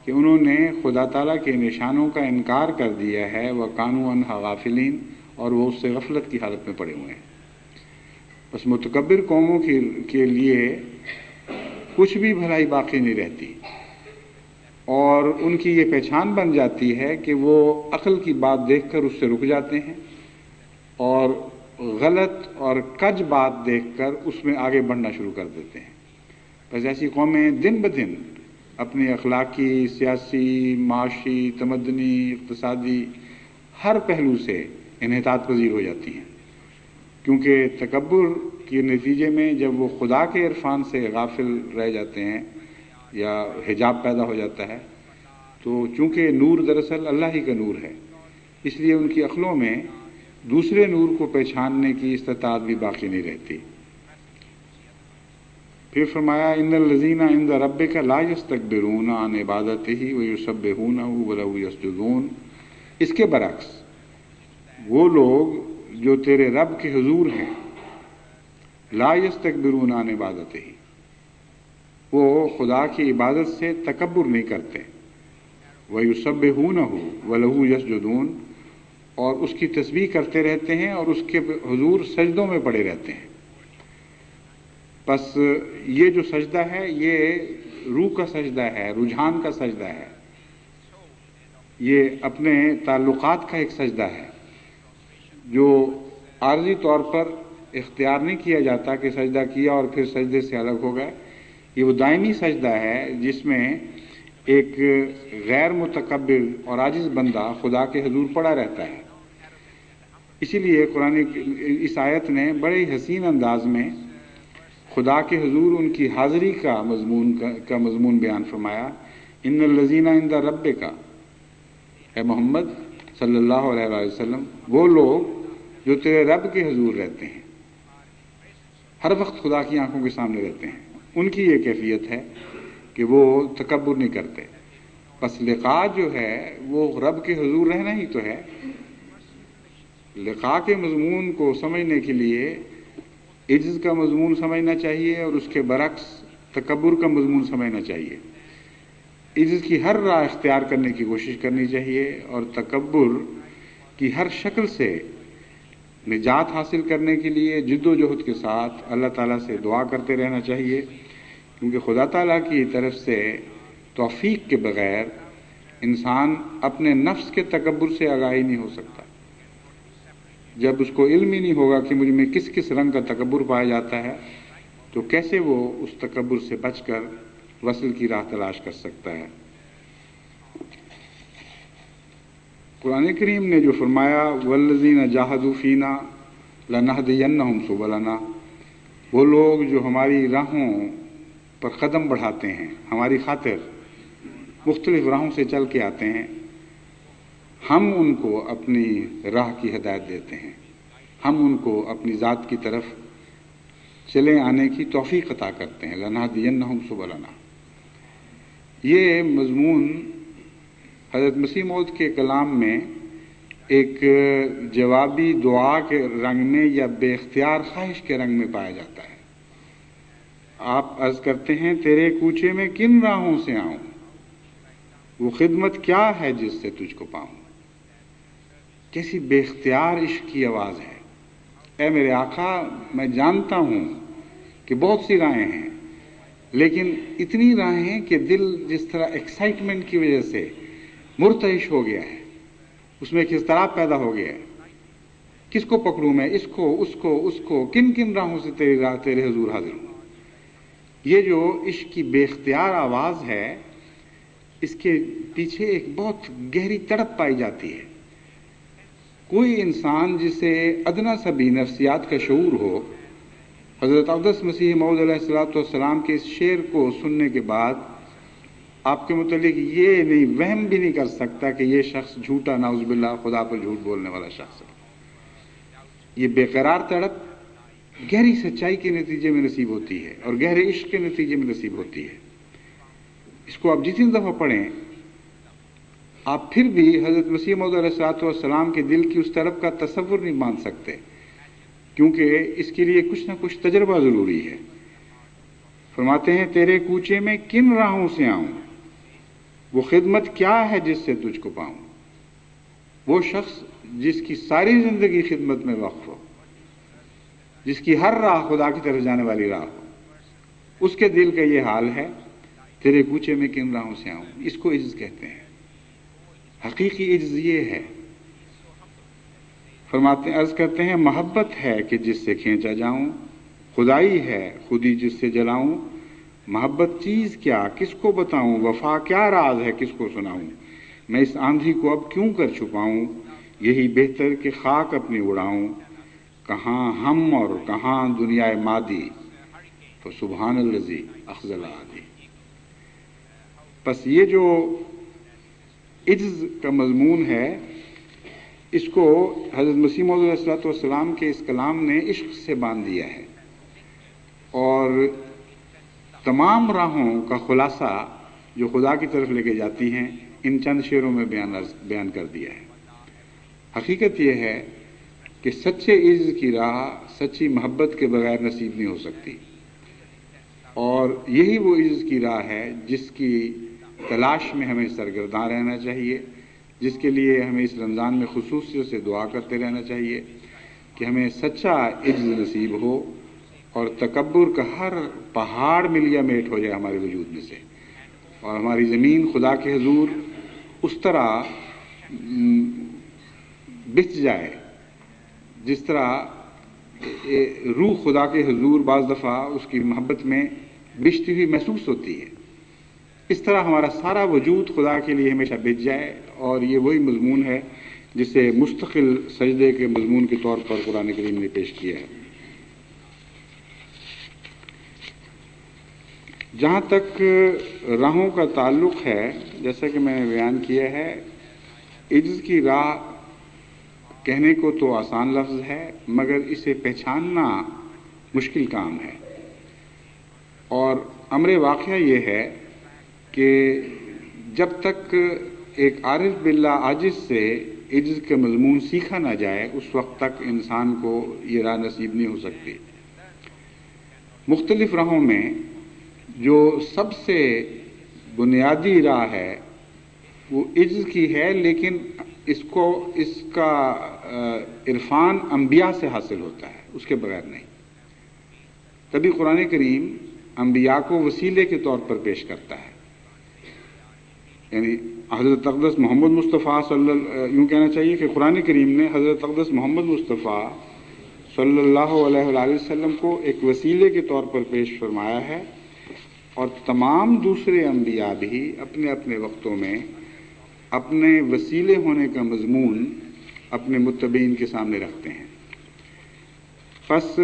کہ انہوں نے خدا تعالیٰ کے نشانوں کا انکار کر دیا ہے، وَكَانُوا عَنْهَا غَافِلِينَ، اور وہ اس سے غفلت کی حالت میں پڑے ہوئے ہیں۔ بس متکبر قوموں کے لیے کچھ بھی بھلائی باقی نہیں رہتی، اور ان کی یہ پہچان بن جاتی ہے کہ وہ عقل کی بات دیکھ کر اس سے رک جاتے ہیں اور غلط اور کج بات دیکھ کر اس میں آگے بڑھنا شروع کر دیتے ہیں۔ بس ایسی قومیں دن بدن اپنی اخلاقی، سیاسی، معاشی، تمدنی، اقتصادی ہر پہلو سے انحطاط پذیر ہو جاتی ہیں، کیونکہ تکبر کے نتیجے میں جب وہ خدا کے عرفان سے غافل رہ جاتے ہیں یا حجاب پیدا ہو جاتا ہے، تو چونکہ نور دراصل اللہ ہی کا نور ہے، اس لیے ان کی عقلوں میں دوسرے نور کو پہچاننے کی استطاعت بھی باقی نہیں رہتی۔ پھر فرمایا ان الذین عند ربک لا یستکبرون عن عبادتہ ویسبحونہ ولہ یسجدون، اس کے برعکس وہ لوگ جو تیرے رب کے حضور ہیں، لا یستکبرون عن عبادتہ، وہ خدا کی عبادت سے تکبر نہیں کرتے، ویسبحونہ ولہ یسجدون، اور اس کی تسبیح کرتے رہتے ہیں اور اس کے حضور سجدوں میں پڑے رہتے ہیں۔ بس یہ جو سجدہ ہے یہ روح کا سجدہ ہے، رجحان کا سجدہ ہے، یہ اپنے تعلقات کا ایک سجدہ ہے جو عارضی طور پر اختیار نہیں کیا جاتا کہ سجدہ کیا اور پھر سجدے سے الگ ہو گئے۔ یہ وہ دائمی سجدہ ہے جس میں ایک غیر متکبر اور عاجز بندہ خدا کے حضور پڑا رہتا ہے۔ اسی لیے قرآن اس آیت نے بڑے حسین انداز میں خدا کے حضور ان کی حاضری کا مضمون بیان فرمایا۔ ان الذین عند ربک، اے محمد صلی اللہ علیہ وآلہ وسلم، وہ لوگ جو تیرے رب کے حضور رہتے ہیں، ہر وقت خدا کی آنکھوں کے سامنے رہتے ہیں، ان کی یہ کیفیت ہے کہ وہ تکبر نہیں کرتے۔ بس لقاء جو ہے وہ رب کے حضور رہنا ہی تو ہے۔ لقاء کے مضمون کو سمجھنے کے لیے عجز کا مضمون سمجھنا چاہیے اور اس کے برعکس تکبر کا مضمون سمجھنا چاہیے۔ عجز کی ہر راہ اختیار کرنے کی کوشش کرنی چاہیے اور تکبر کی ہر شکل سے نجات حاصل کرنے کے لیے جد و جہد کے ساتھ اللہ تعالیٰ سے دعا کرتے رہنا چاہیے، کیونکہ خدا تعالیٰ کی طرف سے توفیق کے بغیر انسان اپنے نفس کے تکبر سے آگاہی نہیں ہو سکتا۔ جب اس کو علم ہی نہیں ہوگا کہ مجھ میں کس کس رنگ کا تکبر پایا جاتا ہے تو کیسے وہ اس تکبر سے بچ کر وصل کی راہ تلاش کر سکتا ہے۔ قرآن کریم نے جو فرمایا والذین جاہدوا فینا لنہدینہم سبلنا، وہ لوگ جو ہماری راہوں پر قدم بڑھاتے ہیں، ہماری خاطر مختلف راہوں سے چل کے آتے ہیں، ہم ان کو اپنی راہ کی ہدایت دیتے ہیں، ہم ان کو اپنی ذات کی طرف چلے آنے کی توفیق عطا کرتے ہیں۔ لنہدینہم سبلنا، یہ مضمون حضرت مسیح موعود کے کلام میں ایک جوابی دعا کے رنگ میں یا بے اختیار خواہش کے رنگ میں پایا جاتا ہے۔ آپ عرض کرتے ہیں تیرے کوچے میں کن راہوں سے آؤں، وہ خدمت کیا ہے جس سے تجھ کو پاؤں۔ کیسی بے اختیار عشق کی آواز ہے۔ اے میرے آقا، میں جانتا ہوں کہ بہت سی راہیں ہیں، لیکن اتنی راہیں کہ دل جس طرح ایکسائٹمنٹ کی وجہ سے مرتعش ہو گیا ہے، اس میں ایک اضطراب پیدا ہو گیا ہے، کس کو پکڑوں میں، اس کو کن کن راہوں سے تیرے حضور حاضر ہوں۔ یہ جو عشق کی بے اختیار آواز ہے، اس کے پیچھے ایک بہت گہری تڑپ پائی جاتی ہے۔ کوئی انسان جسے ادنا سا بھی نفسیات کا شعور ہو، حضرت اقدس مسیح موعود علیہ السلام کے اس شعر کو سننے کے بعد آپ کے متعلق یہ نہیں وہم بھی نہیں کر سکتا کہ یہ شخص جھوٹا، نعوذ باللہ، خدا پر جھوٹ بولنے والا شخص ہے۔ یہ بے قرار تڑپ گہری سچائی کے نتیجے میں نصیب ہوتی ہے اور گہرے عشق کے نتیجے میں نصیب ہوتی ہے۔ اس کو آپ جتنی دفعہ پڑھیں، آپ پھر بھی حضرت مسیح موعود علیہ السلام کے دل کی اس طرف کا تصور نہیں مان سکتے، کیونکہ اس کے لیے کچھ نہ کچھ تجربہ ضروری ہے۔ فرماتے ہیں تیرے کوچے میں کن راہوں سے آؤں، وہ خدمت کیا ہے جس سے تجھ کو پاؤں۔ وہ شخص جس کی ساری زندگی خدمت میں وقف ہو، جس کی ہر راہ خدا کی طرف جانے والی راہ ہو، اس کے دل کا یہ حال ہے تیرے کوچے میں کن راہوں سے آؤں۔ اس کو عجز کہتے ہیں۔ حقیقی عجز یہ ہے۔ فرماتے ہیں، عرض کرتے ہیں محبت ہے کہ جس سے کھینچا جاؤں، خدائی ہے خودی جس سے جلاؤں۔ محبت چیز کیا کس کو بتاؤں، وفا کیا راز ہے کس کو سناؤں۔ میں اس آندھی کو اب کیوں کر چھپاؤں، یہی بہتر کہ خاک اپنی اڑاؤں۔ کہاں ہم اور کہاں دنیا مادی، تو سبحان الذی اخذ العادی۔ بس یہ جو عجز کا مضمون ہے، اس کو حضرت مسیح موعود علیہ السلام کے اس کلام نے عشق سے باندھ دیا ہے، اور تمام راہوں کا خلاصہ جو خدا کی طرف لے کے جاتی ہیں ان چند شعروں میں بیان کر دیا ہے۔ حقیقت یہ ہے کہ سچے عز کی راہ سچی محبت کے بغیر نصیب نہیں ہو سکتی، اور یہی وہ عز کی راہ ہے جس کی تلاش میں ہمیں سرگرداں رہنا چاہیے، جس کے لیے ہمیں اس رمضان میں خصوصیت سے دعا کرتے رہنا چاہیے کہ ہمیں سچا عز نصیب ہو اور تکبر کا ہر پہاڑ ملیا میٹ ہو جائے ہمارے وجود میں سے، اور ہماری زمین خدا کے حضور اس طرح بچ جائے جس طرح روح خدا کے حضور بعض دفعہ اس کی محبت میں بچتی ہوئی محسوس ہوتی ہے، اس طرح ہمارا سارا وجود خدا کے لیے ہمیشہ بچ جائے، اور یہ وہی مضمون ہے جسے مستقل سجدے کے مضمون کے طور پر قرآن کریم نے پیش کیا ہے۔ جہاں تک راہوں کا تعلق ہے، جیسا کہ میں نے بیان کیا ہے، عجز کی راہ کہنے کو تو آسان لفظ ہے مگر اسے پہچاننا مشکل کام ہے، اور امر واقعہ یہ ہے کہ جب تک ایک عارف باللہ عاجز سے عجز کا مضمون سیکھا نہ جائے اس وقت تک انسان کو یہ راہ نصیب نہیں ہو سکتی۔ مختلف راہوں میں جو سب سے بنیادی راہ ہے وہ عجز کی ہے، لیکن اس کا عرفان انبیاء سے حاصل ہوتا ہے، اس کے بغیر نہیں۔ تبھی قرآن کریم انبیاء کو وسیلے کے طور پر پیش کرتا ہے، یعنی حضرت اقدس محمد مصطفیٰ یوں کہنا چاہیے کہ قرآن کریم نے حضرت اقدس محمد مصطفیٰ صلی اللہ علیہ وآلہ وسلم کو ایک وسیلے کے طور پر پیش فرمایا ہے، اور تمام دوسرے انبیاء بھی اپنے اپنے وقتوں میں اپنے وسیلے ہونے کا مضمون اپنے متبعین کے سامنے رکھتے ہیں۔ پس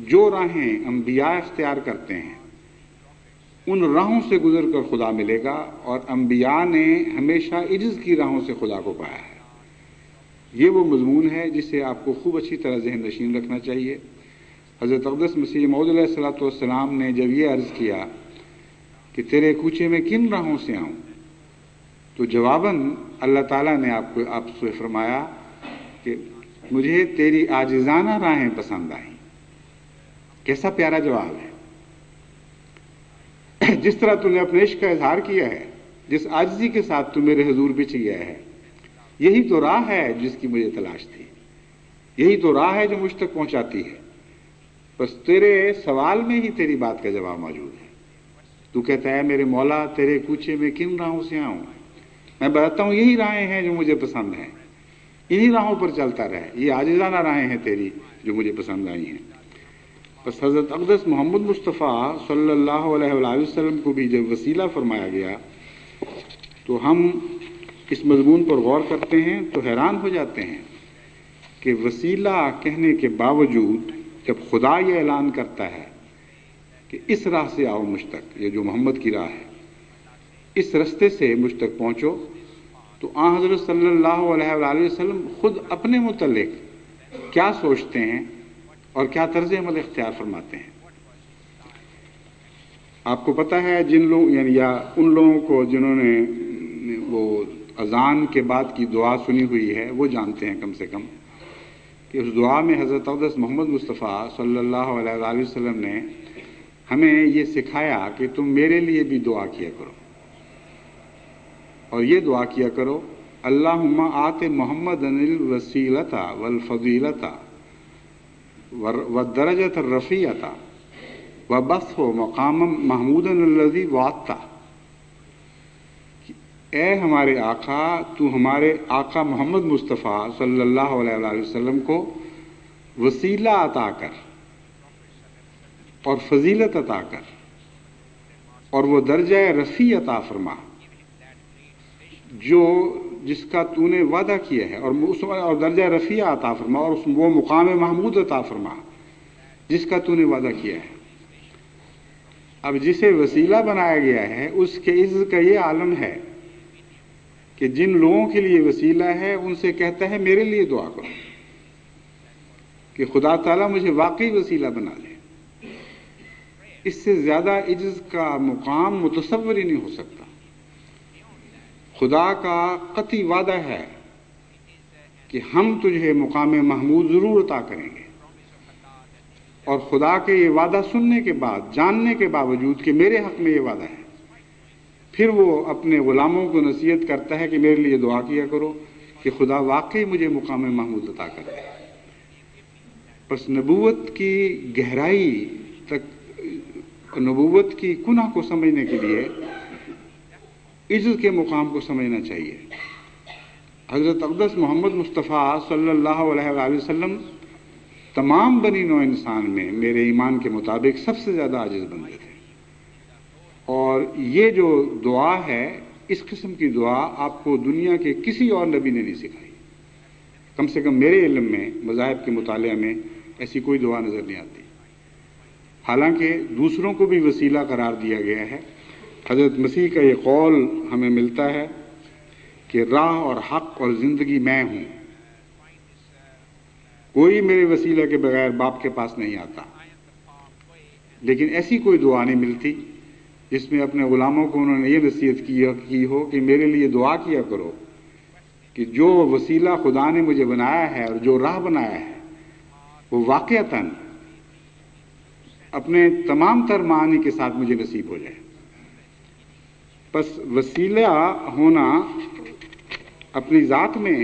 جو راہیں انبیاء اختیار کرتے ہیں ان راہوں سے گزر کر خدا ملے گا، اور انبیاء نے ہمیشہ عجز کی راہوں سے خدا کو پایا ہے۔ یہ وہ مضمون ہے جسے آپ کو خوب اچھی طرح ذہن نشین رکھنا چاہیے۔ حضرت اقدس مسیح موعود علیہ الصلوۃ والسلام نے جب یہ عرض کیا کہ تیرے کوچے میں کن راہوں سے آؤں، تو جواباً اللہ تعالیٰ نے آپ سے فرمایا کہ مجھے تیری عاجزانہ راہیں پسند آئیں۔ کیسا پیارا جواب ہے! جس طرح تو نے اپنے عشق کا اظہار کیا ہے، جس عاجزی کے ساتھ تو میرے حضور بچ گیا ہے، یہی تو راہ ہے جس کی مجھے تلاش تھی، یہی تو راہ ہے جو مجھ تک پہنچاتی ہے۔ بس تیرے سوال میں ہی تیری بات کا جواب موجود ہے۔ تو کہتا ہے میرے مولا تیرے کوچے میں کن راہوں سے آؤں؟ میں بتاتا ہوں یہی راہیں ہیں جو مجھے پسند ہیں، انہی راہوں پر چلتا رہے، یہ عاجزانہ راہیں ہیں تیری جو مجھے پسند آئی ہیں۔ بس حضرت اقدس محمد مصطفیٰ صلی اللہ علیہ وآلہ وسلم کو بھی جب وسیلہ فرمایا گیا تو ہم اس مضمون پر غور کرتے ہیں تو حیران ہو جاتے ہیں کہ وسیلہ کہنے کے باوجود جب خدا یہ اعلان کرتا ہے کہ اس راہ سے آؤ مجھ تک، یہ جو محمد کی راہ ہے، اس رستے سے مجھ تک پہنچو، تو آن حضرت صلی اللہ علیہ وآلہ وسلم خود اپنے متعلق کیا سوچتے ہیں اور کیا طرز عمل اختیار فرماتے ہیں۔ آپ کو پتہ ہے یا ان لوگوں کو جنہوں نے وہ اذان کے بعد کی دعا سنی ہوئی ہے وہ جانتے ہیں کم سے کم کہ اس دعا میں حضرت اقدس محمد مصطفیٰ صلی اللہ علیہ وآلہ وسلم نے ہمیں یہ سکھایا کہ تم میرے لیے بھی دعا کیا کرو، اور یہ دعا کیا کرو اللہم آت محمد الوسیلۃ والفضیلۃ والدرجۃ الرفیعۃ وبثہ مقاما محمودا الذی وعدتہ۔ اے ہمارے آقا، تو ہمارے آقا محمد مصطفیٰ صلی اللہ علیہ وآلہ وسلم کو وسیلہ عطا کر اور فضیلت عطا کر، اور وہ درجہ رفیع عطا فرما جس کا تو نے وعدہ کیا ہے، اور درجہ رفیع عطا فرما، اور وہ مقام محمود عطا فرما جس کا تو نے وعدہ کیا ہے۔ اب جسے وسیلہ بنایا گیا ہے اس کے عزت کا یہ عالم ہے کہ جن لوگوں کے لیے وسیلہ ہے ان سے کہتا ہے میرے لیے دعا کرو کہ خدا تعالیٰ مجھے واقعی وسیلہ بنا لے۔ اس سے زیادہ عجز کا مقام متصور ہی نہیں ہو سکتا۔ خدا کا قطعی وعدہ ہے کہ ہم تجھے مقام محمود ضرور عطا کریں گے، اور خدا کے یہ وعدہ سننے کے بعد، جاننے کے باوجود کہ میرے حق میں یہ وعدہ ہے، پھر وہ اپنے غلاموں کو نصیحت کرتا ہے کہ میرے لیے دعا کیا کرو کہ خدا واقعی مجھے مقام محمود عطا کر دے۔ پس نبوت کی گہرائی تک، نبوت کی کنہ کو سمجھنے کے لیے عجز کے مقام کو سمجھنا چاہیے۔ حضرت اقدس محمد مصطفیٰ صلی اللہ علیہ وآلہ وسلم تمام بنی نوع انسان میں میرے ایمان کے مطابق سب سے زیادہ عاجز بندے تھے، اور یہ جو دعا ہے، اس قسم کی دعا آپ کو دنیا کے کسی اور نبی نے نہیں سکھائی۔ کم سے کم میرے علم میں، مذاہب کے مطالعہ میں ایسی کوئی دعا نظر نہیں آتی، حالانکہ دوسروں کو بھی وسیلہ قرار دیا گیا ہے۔ حضرت مسیح کا یہ قول ہمیں ملتا ہے کہ راہ اور حق اور زندگی میں ہوں، کوئی میرے وسیلہ کے بغیر باپ کے پاس نہیں آتا۔ لیکن ایسی کوئی دعا نہیں ملتی جس میں اپنے غلاموں کو انہوں نے یہ نصیحت کی ہو کہ میرے لیے دعا کیا کرو کہ جو وسیلہ خدا نے مجھے بنایا ہے اور جو راہ بنایا ہے وہ واقعتاً اپنے تمام تر معانی کے ساتھ مجھے نصیب ہو جائے۔ پس وسیلہ ہونا اپنی ذات میں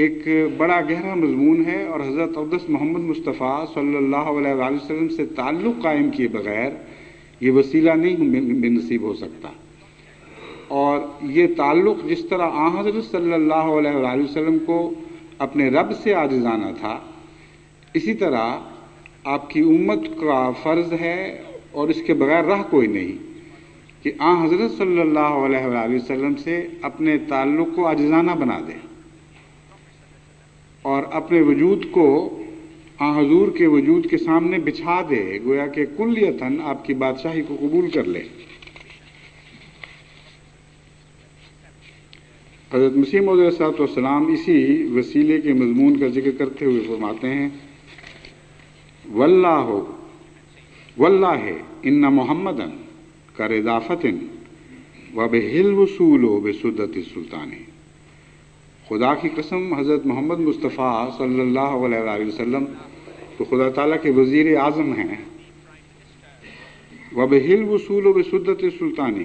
ایک بڑا گہرا مضمون ہے، اور حضرت اقدس محمد مصطفیٰ صلی اللہ علیہ وآلہ وسلم سے تعلق قائم کیے بغیر یہ وسیلہ نہیں نصیب ہو سکتا۔ اور یہ تعلق جس طرح آن حضرت صلی اللہ علیہ وآلہ وسلم کو اپنے رب سے عاجزانہ تھا، اسی طرح آپ کی امت کا فرض ہے، اور اس کے بغیر راہ کوئی نہیں، کہ آن حضرت صلی اللہ علیہ وآلہ وسلم سے اپنے تعلق کو عاجزانہ بنا دے، اور اپنے وجود کو آن حضور کے وجود کے سامنے بچھا دے، گویا کہ کلیتاً آپ کی بادشاہی کو قبول کر لے۔ حضرت مسیح موعود علیہ السلام اسی وسیلے کے مضمون کا ذکر کرتے ہوئے فرماتے ہیں، واللہ ان محمدً کردافت وبہل وصول بسدت السلطان۔ خدا کی قسم، حضرت محمد مصطفیٰ صلی اللہ علیہ وآلہ وسلم تو خدا تعالیٰ کے وزیر اعظم ہیں، وبہل وصول بسدت السلطان،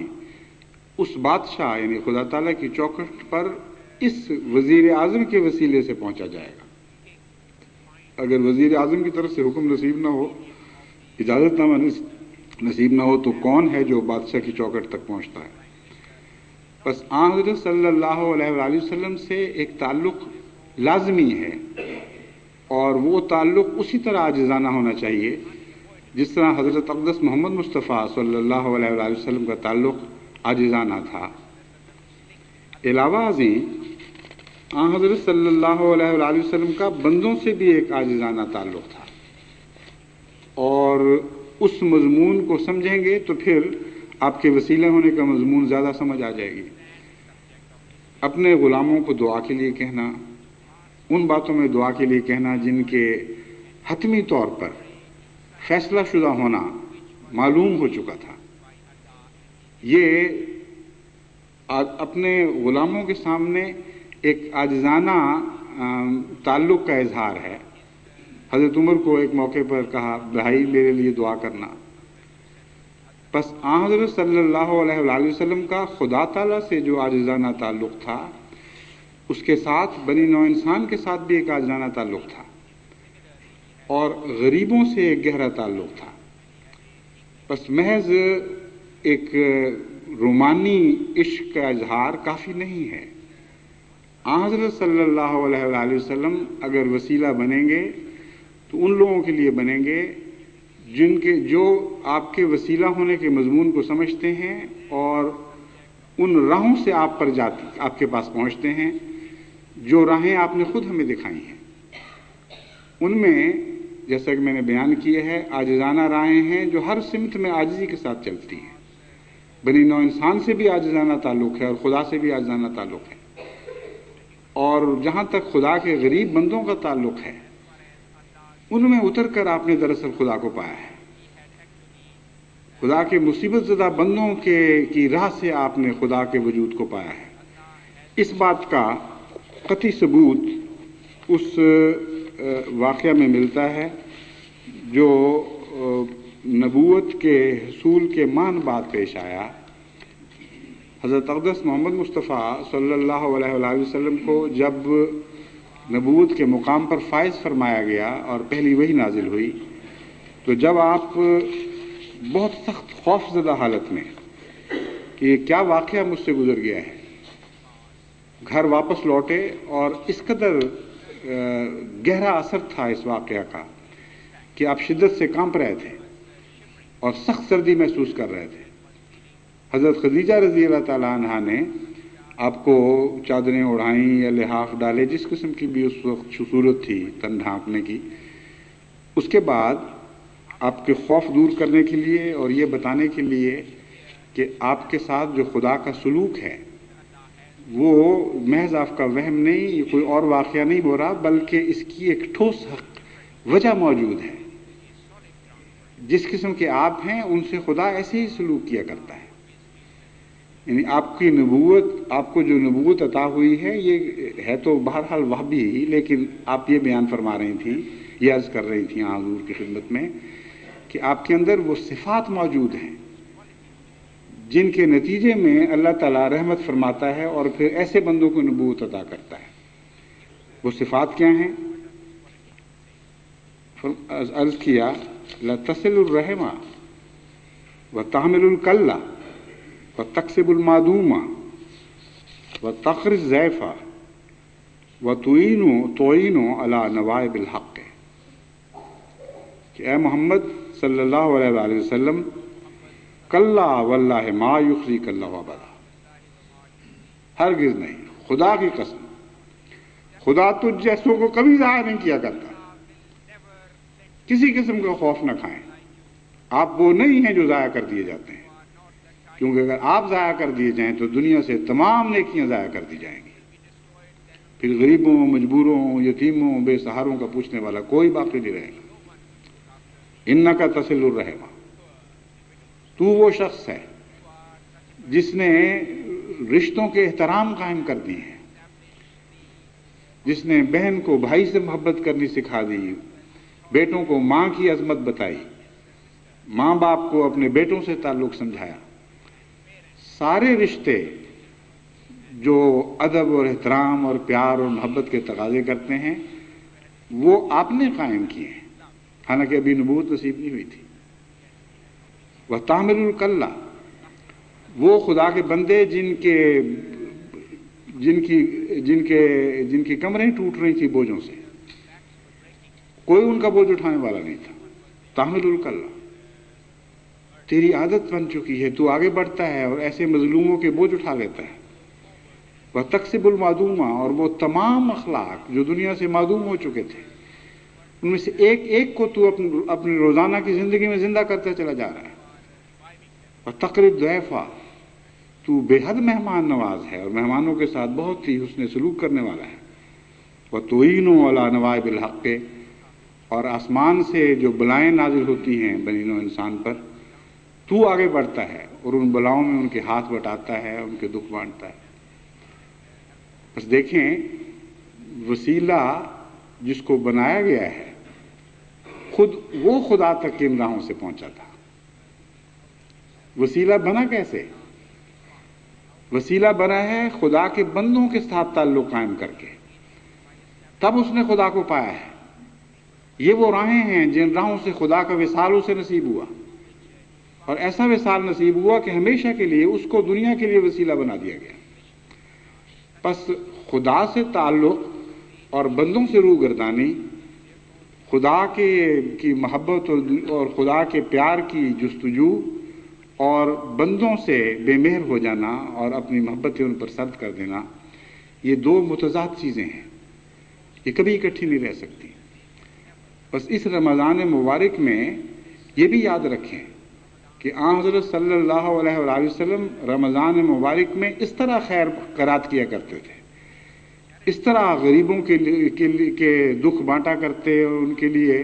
اس بادشاہ یعنی خدا تعالیٰ کی چوکھٹ پر اس وزیر اعظم کے وسیلے سے پہنچا جائے گا۔ اگر وزیر اعظم کی طرف سے حکم نصیب نہ ہو، اجازت نامہ نصیب نہ ہو، تو کون ہے جو بادشاہ کی چوکھٹ تک پہنچتا ہے؟ بس آن حضرت صلی اللہ علیہ وآلہ وسلم سے ایک تعلق لازمی ہے، اور وہ تعلق اسی طرح عاجزانہ ہونا چاہیے جس طرح حضرت اقدس محمد مصطفیٰ صلی اللہ علیہ وآلہ وسلم کا تعلق عاجزانہ تھا۔ علاوہ ازیں آن حضرت صلی اللہ علیہ وآلہ وسلم کا بندوں سے بھی ایک عاجزانہ تعلق تھا، اور اس مضمون کو سمجھیں گے تو پھر آپ کے وسیلہ ہونے کا مضمون زیادہ سمجھ آ جائے گی۔ اپنے غلاموں کو دعا کے لیے کہنا، ان باتوں میں دعا کے لیے کہنا جن کے حتمی طور پر فیصلہ شدہ ہونا معلوم ہو چکا تھا، یہ اپنے غلاموں کے سامنے ایک عاجزانہ تعلق کا اظہار ہے۔ حضرت عمر کو ایک موقع پر کہا، بھائی میرے لیے دعا کرنا۔ پس آن حضرت صلی اللہ علیہ وآلہ وسلم کا خدا تعالیٰ سے جو عاجزانہ تعلق تھا، اس کے ساتھ بنی نوع انسان کے ساتھ بھی ایک عاجزانہ تعلق تھا، اور غریبوں سے ایک گہرا تعلق تھا۔ بس محض ایک رومانی عشق کا اظہار کافی نہیں ہے۔ آن حضرت صلی اللہ علیہ وآلہ وسلم اگر وسیلہ بنیں گے تو ان لوگوں کے لیے بنیں گے جو آپ کے وسیلہ ہونے کے مضمون کو سمجھتے ہیں، اور ان راہوں سے آپ کے پاس پہنچتے ہیں جو راہیں آپ نے خود ہمیں دکھائی ہیں۔ ان میں جیسا کہ میں نے بیان کیا ہے، عاجزانہ راہیں ہیں جو ہر سمت میں عاجزی کے ساتھ چلتی ہیں۔ بنی نوع انسان سے بھی عاجزانہ تعلق ہے، اور خدا سے بھی عاجزانہ تعلق ہے، اور جہاں تک خدا کے غریب بندوں کا تعلق ہے، ان میں اتر کر آپ نے دراصل خدا کو پایا ہے۔ خدا کے مصیبت زدہ بندوں کی راہ سے آپ نے خدا کے وجود کو پایا ہے۔ اس بات کا قطعی ثبوت اس واقعہ میں ملتا ہے جو نبوت کے حصول کے ماہ بعد پیش آیا۔ حضرت اقدس محمد مصطفیٰ صلی اللہ علیہ وآلہ وسلم کو جب نبوت کے مقام پر فائز فرمایا گیا اور پہلی وحی نازل ہوئی، تو جب آپ بہت سخت خوف زدہ حالت میں کہ یہ کیا واقعہ مجھ سے گزر گیا ہے، گھر واپس لوٹے اور اس قدر گہرا اثر تھا اس واقعہ کا کہ آپ شدت سے کانپ رہے تھے اور سخت سردی محسوس کر رہے تھے۔ حضرت خدیجہ رضی اللہ تعالیٰ عنہا نے آپ کو چادریں اڑھائیں یا لحاف ڈالے، جس قسم کی بھی اس وقت صورت تھی تن ڈھانپنے کی۔ اس کے بعد آپ کے خوف دور کرنے کے لیے اور یہ بتانے کے لیے کہ آپ کے ساتھ جو خدا کا سلوک ہے وہ محض آپ کا وہم نہیں، یہ کوئی اور واقعہ نہیں ہو رہا، بلکہ اس کی ایک ٹھوس وجہ موجود ہے۔ جس قسم کے آپ ہیں ان سے خدا ایسے ہی سلوک کیا کرتا ہے۔ یعنی آپ کی نبوت، آپ کو جو نبوت عطا ہوئی ہے، یہ ہے تو بہرحال وحی ہی، لیکن آپ یہ بیان فرما رہی تھیں، یہ عرض کر رہی تھیں حضور کی خدمت میں کہ آپ کے اندر وہ صفات موجود ہیں جن کے نتیجے میں اللہ تعالیٰ رحمت فرماتا ہے اور پھر ایسے بندوں کو نبوت عطا کرتا ہے۔ وہ صفات کیا ہیں؟ عرض کیا لَتَصِلُ الرَّحِمَ وَتَحْمِلُ الْكَلَّ وَتَكْسِبُ الْمَعْدُومَ وَتَقْرِي الضَّيْفَ وَتُعِينُ عَلَى نَوَائِبِ الْحَقِّ، کہ اے محمد صلی اللہ علیہ وآلہ وسلم، کلا واللہ ما یخزیک اللہ ابدا، ہرگز نہیں، خدا کی قسم، خدا تجھ جیسوں کو کبھی ضائع نہیں کیا کرتا۔ کسی قسم کا خوف نہ کھائیں، آپ وہ نہیں ہیں جو ضائع کر دیے جاتے ہیں، کیونکہ اگر آپ ضائع کر دیے جائیں تو دنیا سے تمام نیکیاں ضائع کر دی جائیں گی، پھر غریبوں، مجبوروں، یتیموں، بے سہاروں کا پوچھنے والا کوئی باقی نہیں رہے گا۔ انک تصل الرحم، تو وہ شخص ہے جس نے رشتوں کے احترام قائم کر دیے ہیں، جس نے بہن کو بھائی سے محبت کرنی سکھا دی، بیٹوں کو ماں کی عظمت بتائی، ماں باپ کو اپنے بیٹوں سے تعلق سمجھایا۔ سارے رشتے جو ادب اور احترام اور پیار اور محبت کے تقاضے کرتے ہیں وہ آپ نے قائم کیے ہیں، حالانکہ ابھی نبوت نصیب نہیں ہوئی تھی۔ وَتَحْمِلُ الْكَلَّ، وہ خدا کے بندے جن کی کمریں ٹوٹ رہی تھی بوجھوں سے، کوئی ان کا بوجھ اٹھانے والا نہیں تھا۔ تحمل الکلّ، تیری عادت بن چکی ہے، تو آگے بڑھتا ہے اور ایسے مظلوموں کے بوجھ اٹھا لیتا ہے۔ وَتَكْسِبُ الْمَعْدُومَ، اور وہ تمام اخلاق جو دنیا سے معدوم ہو چکے تھے ان میں سے ایک ایک کو تو اپنی روزانہ کی زندگی میں زندہ کرتا چلا جا رہا ہے۔ وَتَقْرِي الضَّيْفَ، تو بے حد مہمان نواز ہے اور مہمانوں کے ساتھ بہت ہی حسن سلوک کرنے والا ہے۔ وَتُعِينُ عَلَى نَوَائِبِ الْحَقِّ، اور آسمان سے جو بلائیں نازل ہوتی ہیں بنی نوع انسان پر، تو آگے بڑھتا ہے اور ان بلاؤں میں ان کے ہاتھ بٹاتا ہے، ان کے دکھ بانٹتا ہے۔ بس دیکھیں، وسیلہ جس کو بنایا گیا ہے خود وہ خدا تک ان راہوں سے پہنچا تھا۔ وسیلہ بنا کیسے؟ وسیلہ بنا ہے خدا کے بندوں کے ساتھ تعلق قائم کر کے، تب اس نے خدا کو پایا ہے۔ یہ وہ راہیں ہیں جن راہوں سے خدا کا وصال اسے نصیب ہوا، اور ایسا وصال نصیب ہوا کہ ہمیشہ کے لیے اس کو دنیا کے لیے وسیلہ بنا دیا گیا۔ پس خدا سے تعلق اور بندوں سے روگردانی، خدا کی محبت اور خدا کے پیار کی جستجو اور بندوں سے بے مہر ہو جانا اور اپنی محبتیں ان پر سرد کر دینا، یہ دو متضاد چیزیں ہیں، یہ کبھی اکٹھی نہیں رہ سکتی۔ بس اس رمضان مبارک میں یہ بھی یاد رکھیں کہ آن حضرت صلی اللہ علیہ وآلہ وسلم رمضان مبارک میں اس طرح خیر خیرات کیا کرتے تھے، اس طرح غریبوں کے دکھ بانٹا کرتے اور ان کے لیے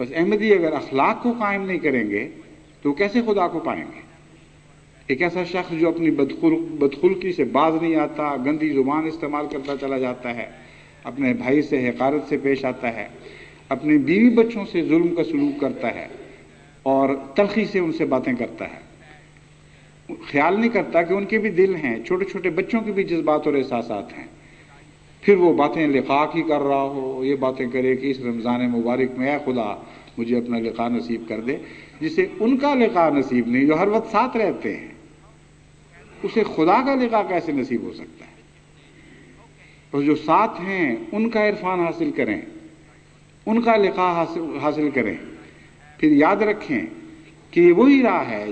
بس احمدی اگر اخلاق کو قائم نہیں کریں گے تو کیسے خدا کو پائیں گے؟ ایک ایسا شخص جو اپنی بدخلقی سے باز نہیں آتا، گندی زبان استعمال کرتا چلا جاتا ہے، اپنے بھائی سے حقارت سے پیش آتا ہے، اپنے بیوی بچوں سے ظلم کا سلوک کرتا ہے اور تلخی سے ان سے باتیں کرتا ہے، خیال نہیں کرتا کہ ان کے بھی دل ہیں، چھوٹے چھوٹے بچوں کے بھی جذبات اور احساسات ہیں، پھر وہ باتیں لقاء کی کر رہا ہو، یہ باتیں کرے کہ اس رمضان مبارک میں اے خدا مجھے اپنا لقاء نصیب کر دے، جسے ان کا لقاء نصیب نہیں، جو ہر وقت ساتھ رہتے ہیں، اسے خدا کا لقاء کیسے نصیب ہو سکتا ہے؟ اور جو ساتھ ہیں ان کا عرفان حاصل کریں، ان کا لقاء حاصل کریں، پھر یاد رکھیں کہ یہ وہی راہ ہے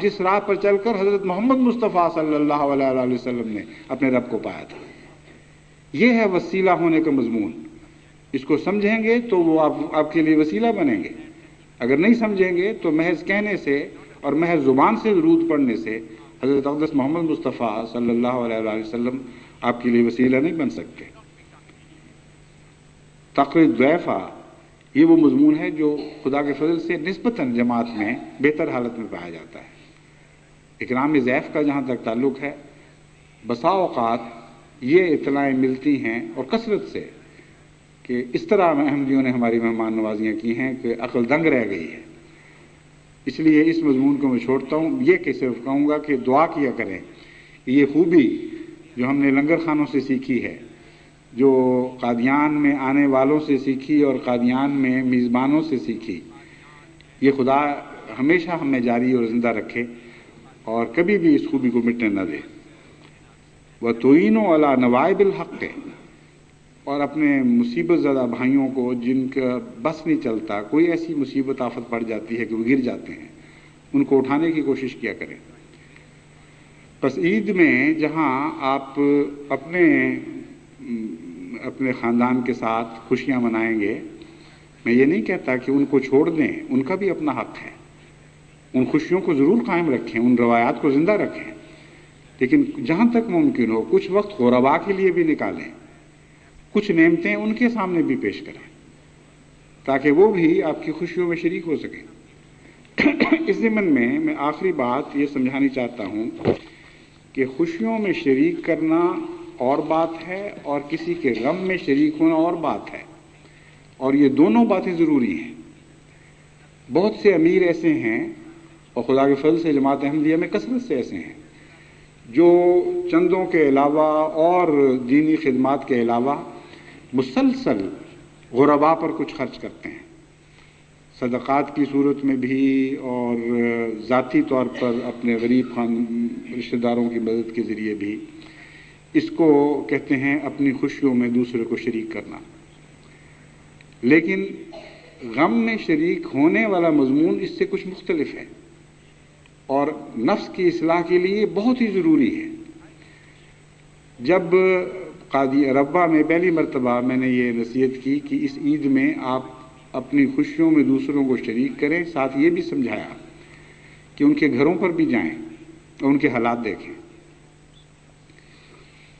جس راہ پر چل کر حضرت محمد مصطفیٰ صلی اللہ علیہ وسلم نے اپنے رب کو پایا تھا۔ یہ ہے وسیلہ ہونے کا مضمون۔ اس کو سمجھیں گے تو وہ آپ کے لیے وسیلہ بنیں گے، اگر نہیں سمجھیں گے تو محض کہنے سے اور محض زبان سے درود پڑھنے سے حضرت اقدس محمد مصطفیٰ صلی اللہ علیہ وسلم آپ کے لیے وسیلہ نہیں بن سکتے۔ تقریر ضعیفہ یہ وہ مضمون ہے جو خدا کے فضل سے نسبتاً جماعت میں بہتر حالت میں پایا جاتا ہے۔ اکرام ضعیف کا جہاں تک تعلق ہے، بسا اوقات یہ اطلاعیں ملتی ہیں اور کثرت سے کہ اس طرح احمدیوں نے ہماری مہمان نوازیاں کی ہیں کہ عقل دنگ رہ گئی ہے۔ اس لیے اس مضمون کو میں چھوڑتا ہوں، یہ کہ صرف کہوں گا کہ دعا کیا کریں کہ یہ خوبی جو ہم نے لنگر خانوں سے سیکھی ہے، جو قادیان میں آنے والوں سے سیکھی اور قادیان میں میزبانوں سے سیکھی، یہ خدا ہمیشہ ہمیں جاری اور زندہ رکھے اور کبھی بھی اس خوبی کو مٹنے نہ دے۔ وَتُعِينُوا عَلَىٰ نَوَائِبِ الْحَقِّ، اور اپنے مصیبت زدہ بھائیوں کو جن کا بس نہیں چلتا، کوئی ایسی مصیبت آفت پڑ جاتی ہے کہ وہ گر جاتے ہیں، ان کو اٹھانے کی کوشش کیا کریں۔ بس عید میں جہاں آپ اپنے خاندان کے ساتھ خوشیاں منائیں گے، میں یہ نہیں کہتا کہ ان کو چھوڑ دیں، ان کا بھی اپنا حق ہے، ان خوشیوں کو ضرور قائم رکھیں، ان روایات کو زندہ رکھیں، لیکن جہاں تک ممکن ہو کچھ وقت غربا کے لیے بھی نکالیں، کچھ نعمتیں ان کے سامنے بھی پیش کریں تاکہ وہ بھی آپ کی خوشیوں میں شریک ہو سکیں۔ اس ضمن میں آخری بات یہ سمجھانی چاہتا ہوں کہ خوشیوں میں شریک کرنا اور بات ہے اور کسی کے غم میں شریک ہونا اور بات ہے، اور یہ دونوں باتیں ضروری ہیں۔ بہت سے امیر ایسے ہیں اور خدا کے فضل سے جماعت احمدیہ میں کثرت سے ایسے ہیں جو چندوں کے علاوہ اور دینی خدمات کے علاوہ مسلسل غربا پر کچھ خرچ کرتے ہیں، صدقات کی صورت میں بھی اور ذاتی طور پر اپنے غریب رشتہ داروں کی مدد کے ذریعے بھی۔ اس کو کہتے ہیں اپنی خوشیوں میں دوسرے کو شریک کرنا۔ لیکن غم میں شریک ہونے والا مضمون اس سے کچھ مختلف ہے اور نفس کی اصلاح کے لیے بہت ہی ضروری ہے۔ جب قاضی ربا میں پہلی مرتبہ میں نے یہ نصیحت کی کہ اس عید میں آپ اپنی خوشیوں میں دوسروں کو شریک کریں، ساتھ یہ بھی سمجھایا کہ ان کے گھروں پر بھی جائیں اور ان کے حالات دیکھیں۔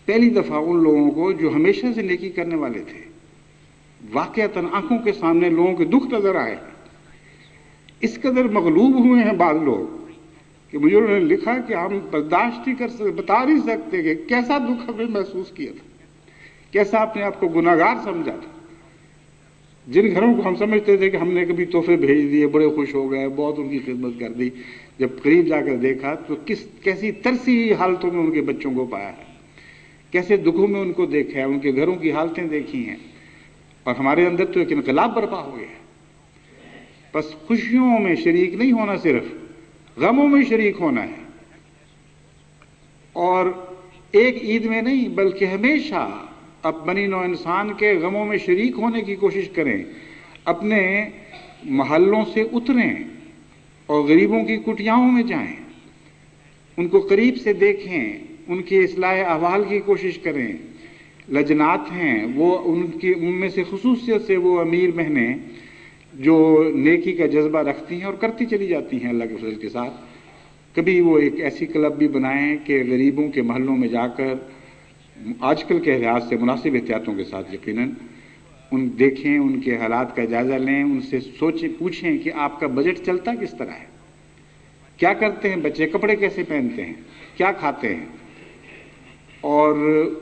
پہلی دفعہ ان لوگوں کو جو ہمیشہ سے نیکی کرنے والے تھے، واقعتاً آنکھوں کے سامنے لوگوں کے دکھ نظر آئے، اس قدر مغلوب ہوئے ہیں بعض لوگ کہ مجھے انہوں نے لکھا کہ ہم برداشت نہیں کر سکتے، بتا نہیں سکتے کہ کیسا دکھ ہم نے محسوس کیا تھا، کیسا اپنے آپ کو گناہگار سمجھا تھا۔ جن گھروں کو ہم سمجھتے تھے کہ ہم نے کبھی تحفے بھیج دیے، بڑے خوش ہو گئے، بہت ان کی خدمت کر دی، جب قریب جا کر دیکھا تو کیسی ترسی حالتوں میں ان کے بچوں کو پایا ہے، کیسے دکھوں میں ان کو دیکھا ہے، ان کے گھروں کی حالتیں دیکھی ہیں، اور ہمارے اندر تو ایک انقلاب برپا ہو گیا ہے۔ بس خوشیوں میں شریک نہیں ہونا، صرف غموں میں شریک ہونا ہے، اور ایک عید میں نہیں بلکہ ہمیشہ اب بنی نوع انسان کے غموں میں شریک ہونے کی کوشش کریں، اپنے محلوں سے اتریں اور غریبوں کی کٹیاؤں میں جائیں، ان کو قریب سے دیکھیں، ان کی اصلاح احوال کی کوشش کریں۔ لجنات ہیں وہ ان میں سے خصوصیت سے وہ امیر بہنیں جو نیکی کا جذبہ رکھتی ہیں اور کرتی چلی جاتی ہیں اللہ کے فضل کے ساتھ، کبھی وہ ایک ایسی کلب بھی بنائیں کہ غریبوں کے محلوں میں جا کر آج کل کے لحاظ سے مناسب احتیاطوں کے ساتھ یقیناً ان دیکھیں، ان کے حالات کا جائزہ لیں، ان سے سوچیں، پوچھیں کہ آپ کا بجٹ چلتا کس طرح ہے، کیا کرتے ہیں بچے، کپڑے کیسے پہنتے ہیں، کیا کھاتے ہیں، اور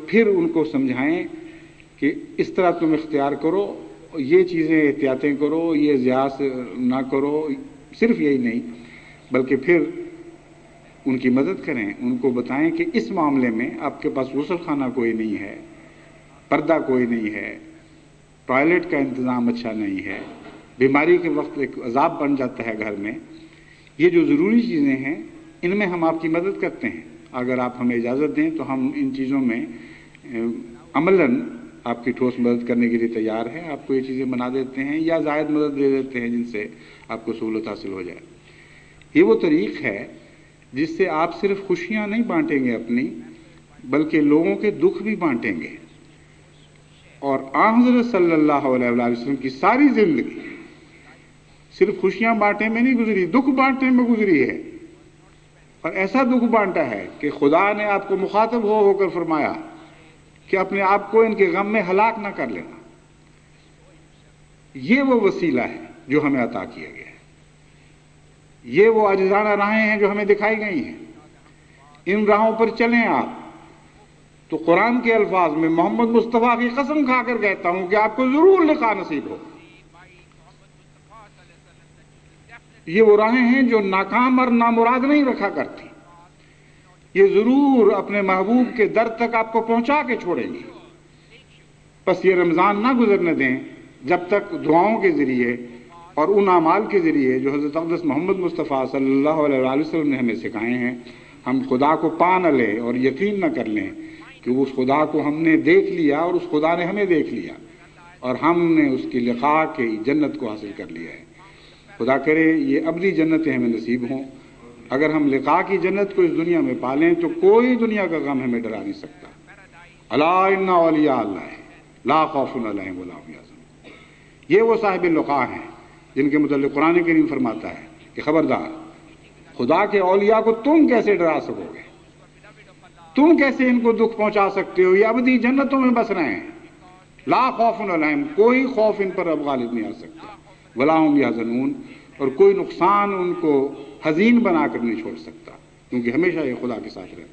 پھر ان کو سمجھائیں کہ اس طرح تم اختیار کرو، یہ چیزیں احتیاطیں کرو، یہ زیاس نہ کرو، صرف یہی نہیں بلکہ پھر ان کی مدد کریں، ان کو بتائیں کہ اس معاملے میں آپ کے پاس غسل خانہ کوئی نہیں ہے، پردہ کوئی نہیں ہے، ٹوائلٹ کا انتظام اچھا نہیں ہے، بیماری کے وقت ایک عذاب بن جاتا ہے گھر میں، یہ جو ضروری چیزیں ہیں ان میں ہم آپ کی مدد کرتے ہیں، اگر آپ ہمیں اجازت دیں تو ہم ان چیزوں میں عملاً آپ کی ٹھوس مدد کرنے کے لیے تیار ہیں، آپ کو یہ چیزیں بنا دیتے ہیں یا زائد مدد دے دیتے ہیں جن سے آپ کو سہولت حاصل ہو جائے۔ یہ وہ طریق ہے جس سے آپ صرف خوشیاں نہیں بانٹیں گے اپنی، بلکہ لوگوں کے دکھ بھی بانٹیں گے۔ اور آن حضرت صلی اللہ علیہ وسلم کی ساری زندگی صرف خوشیاں بانٹنے میں نہیں گزری، دکھ بانٹنے میں گزری ہے، اور ایسا دکھ بانٹا ہے کہ خدا نے آپ کو مخاطب ہو کر فرمایا کہ اپنے آپ کو ان کے غم میں ہلاک نہ کر لینا۔ یہ وہ وسیلہ ہے جو ہمیں عطا کیا گیا ہے، یہ وہ عاجزانہ راہیں ہیں جو ہمیں دکھائی گئی ہیں، ان راہوں پر چلیں آپ تو قرآن کے الفاظ میں محمد مصطفیٰ کی قسم کھا کر کہتا ہوں کہ آپ کو ضرور لقاء نصیب ہو۔ یہ وہ راہیں ہیں جو ناکام اور نامراد نہیں رکھا کرتی، یہ ضرور اپنے محبوب کے در تک آپ کو پہنچا کے چھوڑیں گی۔ بس یہ رمضان نہ گزرنے دیں جب تک دعاؤں کے ذریعے اور ان اعمال کے ذریعے جو حضرت اقدس محمد مصطفیٰ صلی اللہ علیہ وسلم نے ہمیں سکھائے ہیں ہم خدا کو پا نہ لیں اور یقین نہ کر لیں کہ اس خدا کو ہم نے دیکھ لیا اور اس خدا نے ہمیں دیکھ لیا اور ہم نے اس کی لقاء کی جنت کو حاصل کر لیا ہے۔ خدا کرے یہ ابدی جنتیں ہمیں نصیب ہوں۔ اگر ہم لقاء کی جنت کو اس دنیا میں پالیں تو کوئی دنیا کا غم ہمیں ڈرا نہیں سکتا۔ الا ان اولیاء اللہ لا خوف علیہم ولا هم يحزنون۔ یہ وہ صاحب لقاء ہیں جن کے متعلق قرآن کریم فرماتا ہے کہ خبردار، خدا کے اولیاء کو تم کیسے ڈرا سکو گے، تم کیسے ان کو دکھ پہنچا سکتے ہو، یہ ابدی جنتوں میں بس رہے ہیں۔ لا خوف علیہم، کوئی خوف ان پر اب غالب نہیں آ سکتا، ولا هم يحزنون، اور کوئی نقصان ان کو حزین بنا کر نہیں چھوڑ سکتا، کیونکہ ہمیشہ یہ خدا کے ساتھ رہتے ہیں۔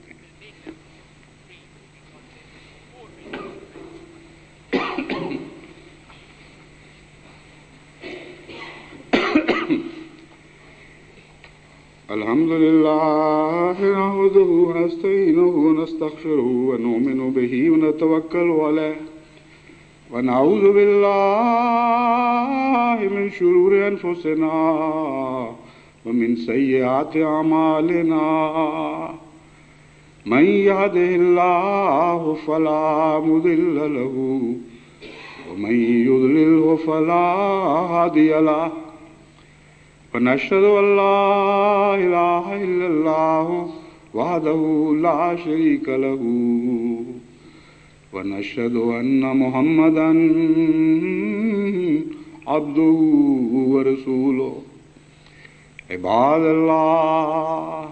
الحمد لله نحمده ونستعينه ونستغفره ونؤمن به ونتوكل عليه ونعوذ بالله من شرور أنفسنا ومن سيئات أعمالنا من يهده الله فلا مضل له ومن يضلله فلا هادي له ونشهد أن لا إله إلا الله وحده لا شريك له ونشهد أن محمدا عبده ورسوله عباد الله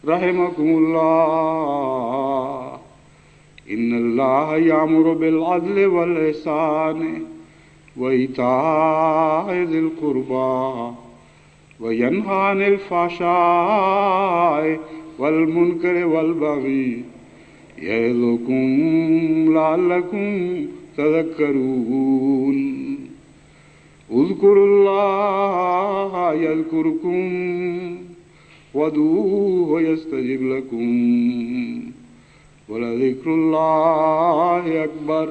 رحمكم الله إن الله يأمر بالعدل والإحسان وإيتاء ذي القربى وينهى عن الفحشاء والمنكر والبغي يعظكم لعلكم تذكرون اذكروا الله يذكركم وادعوه يستجب لكم ولذكر الله أكبر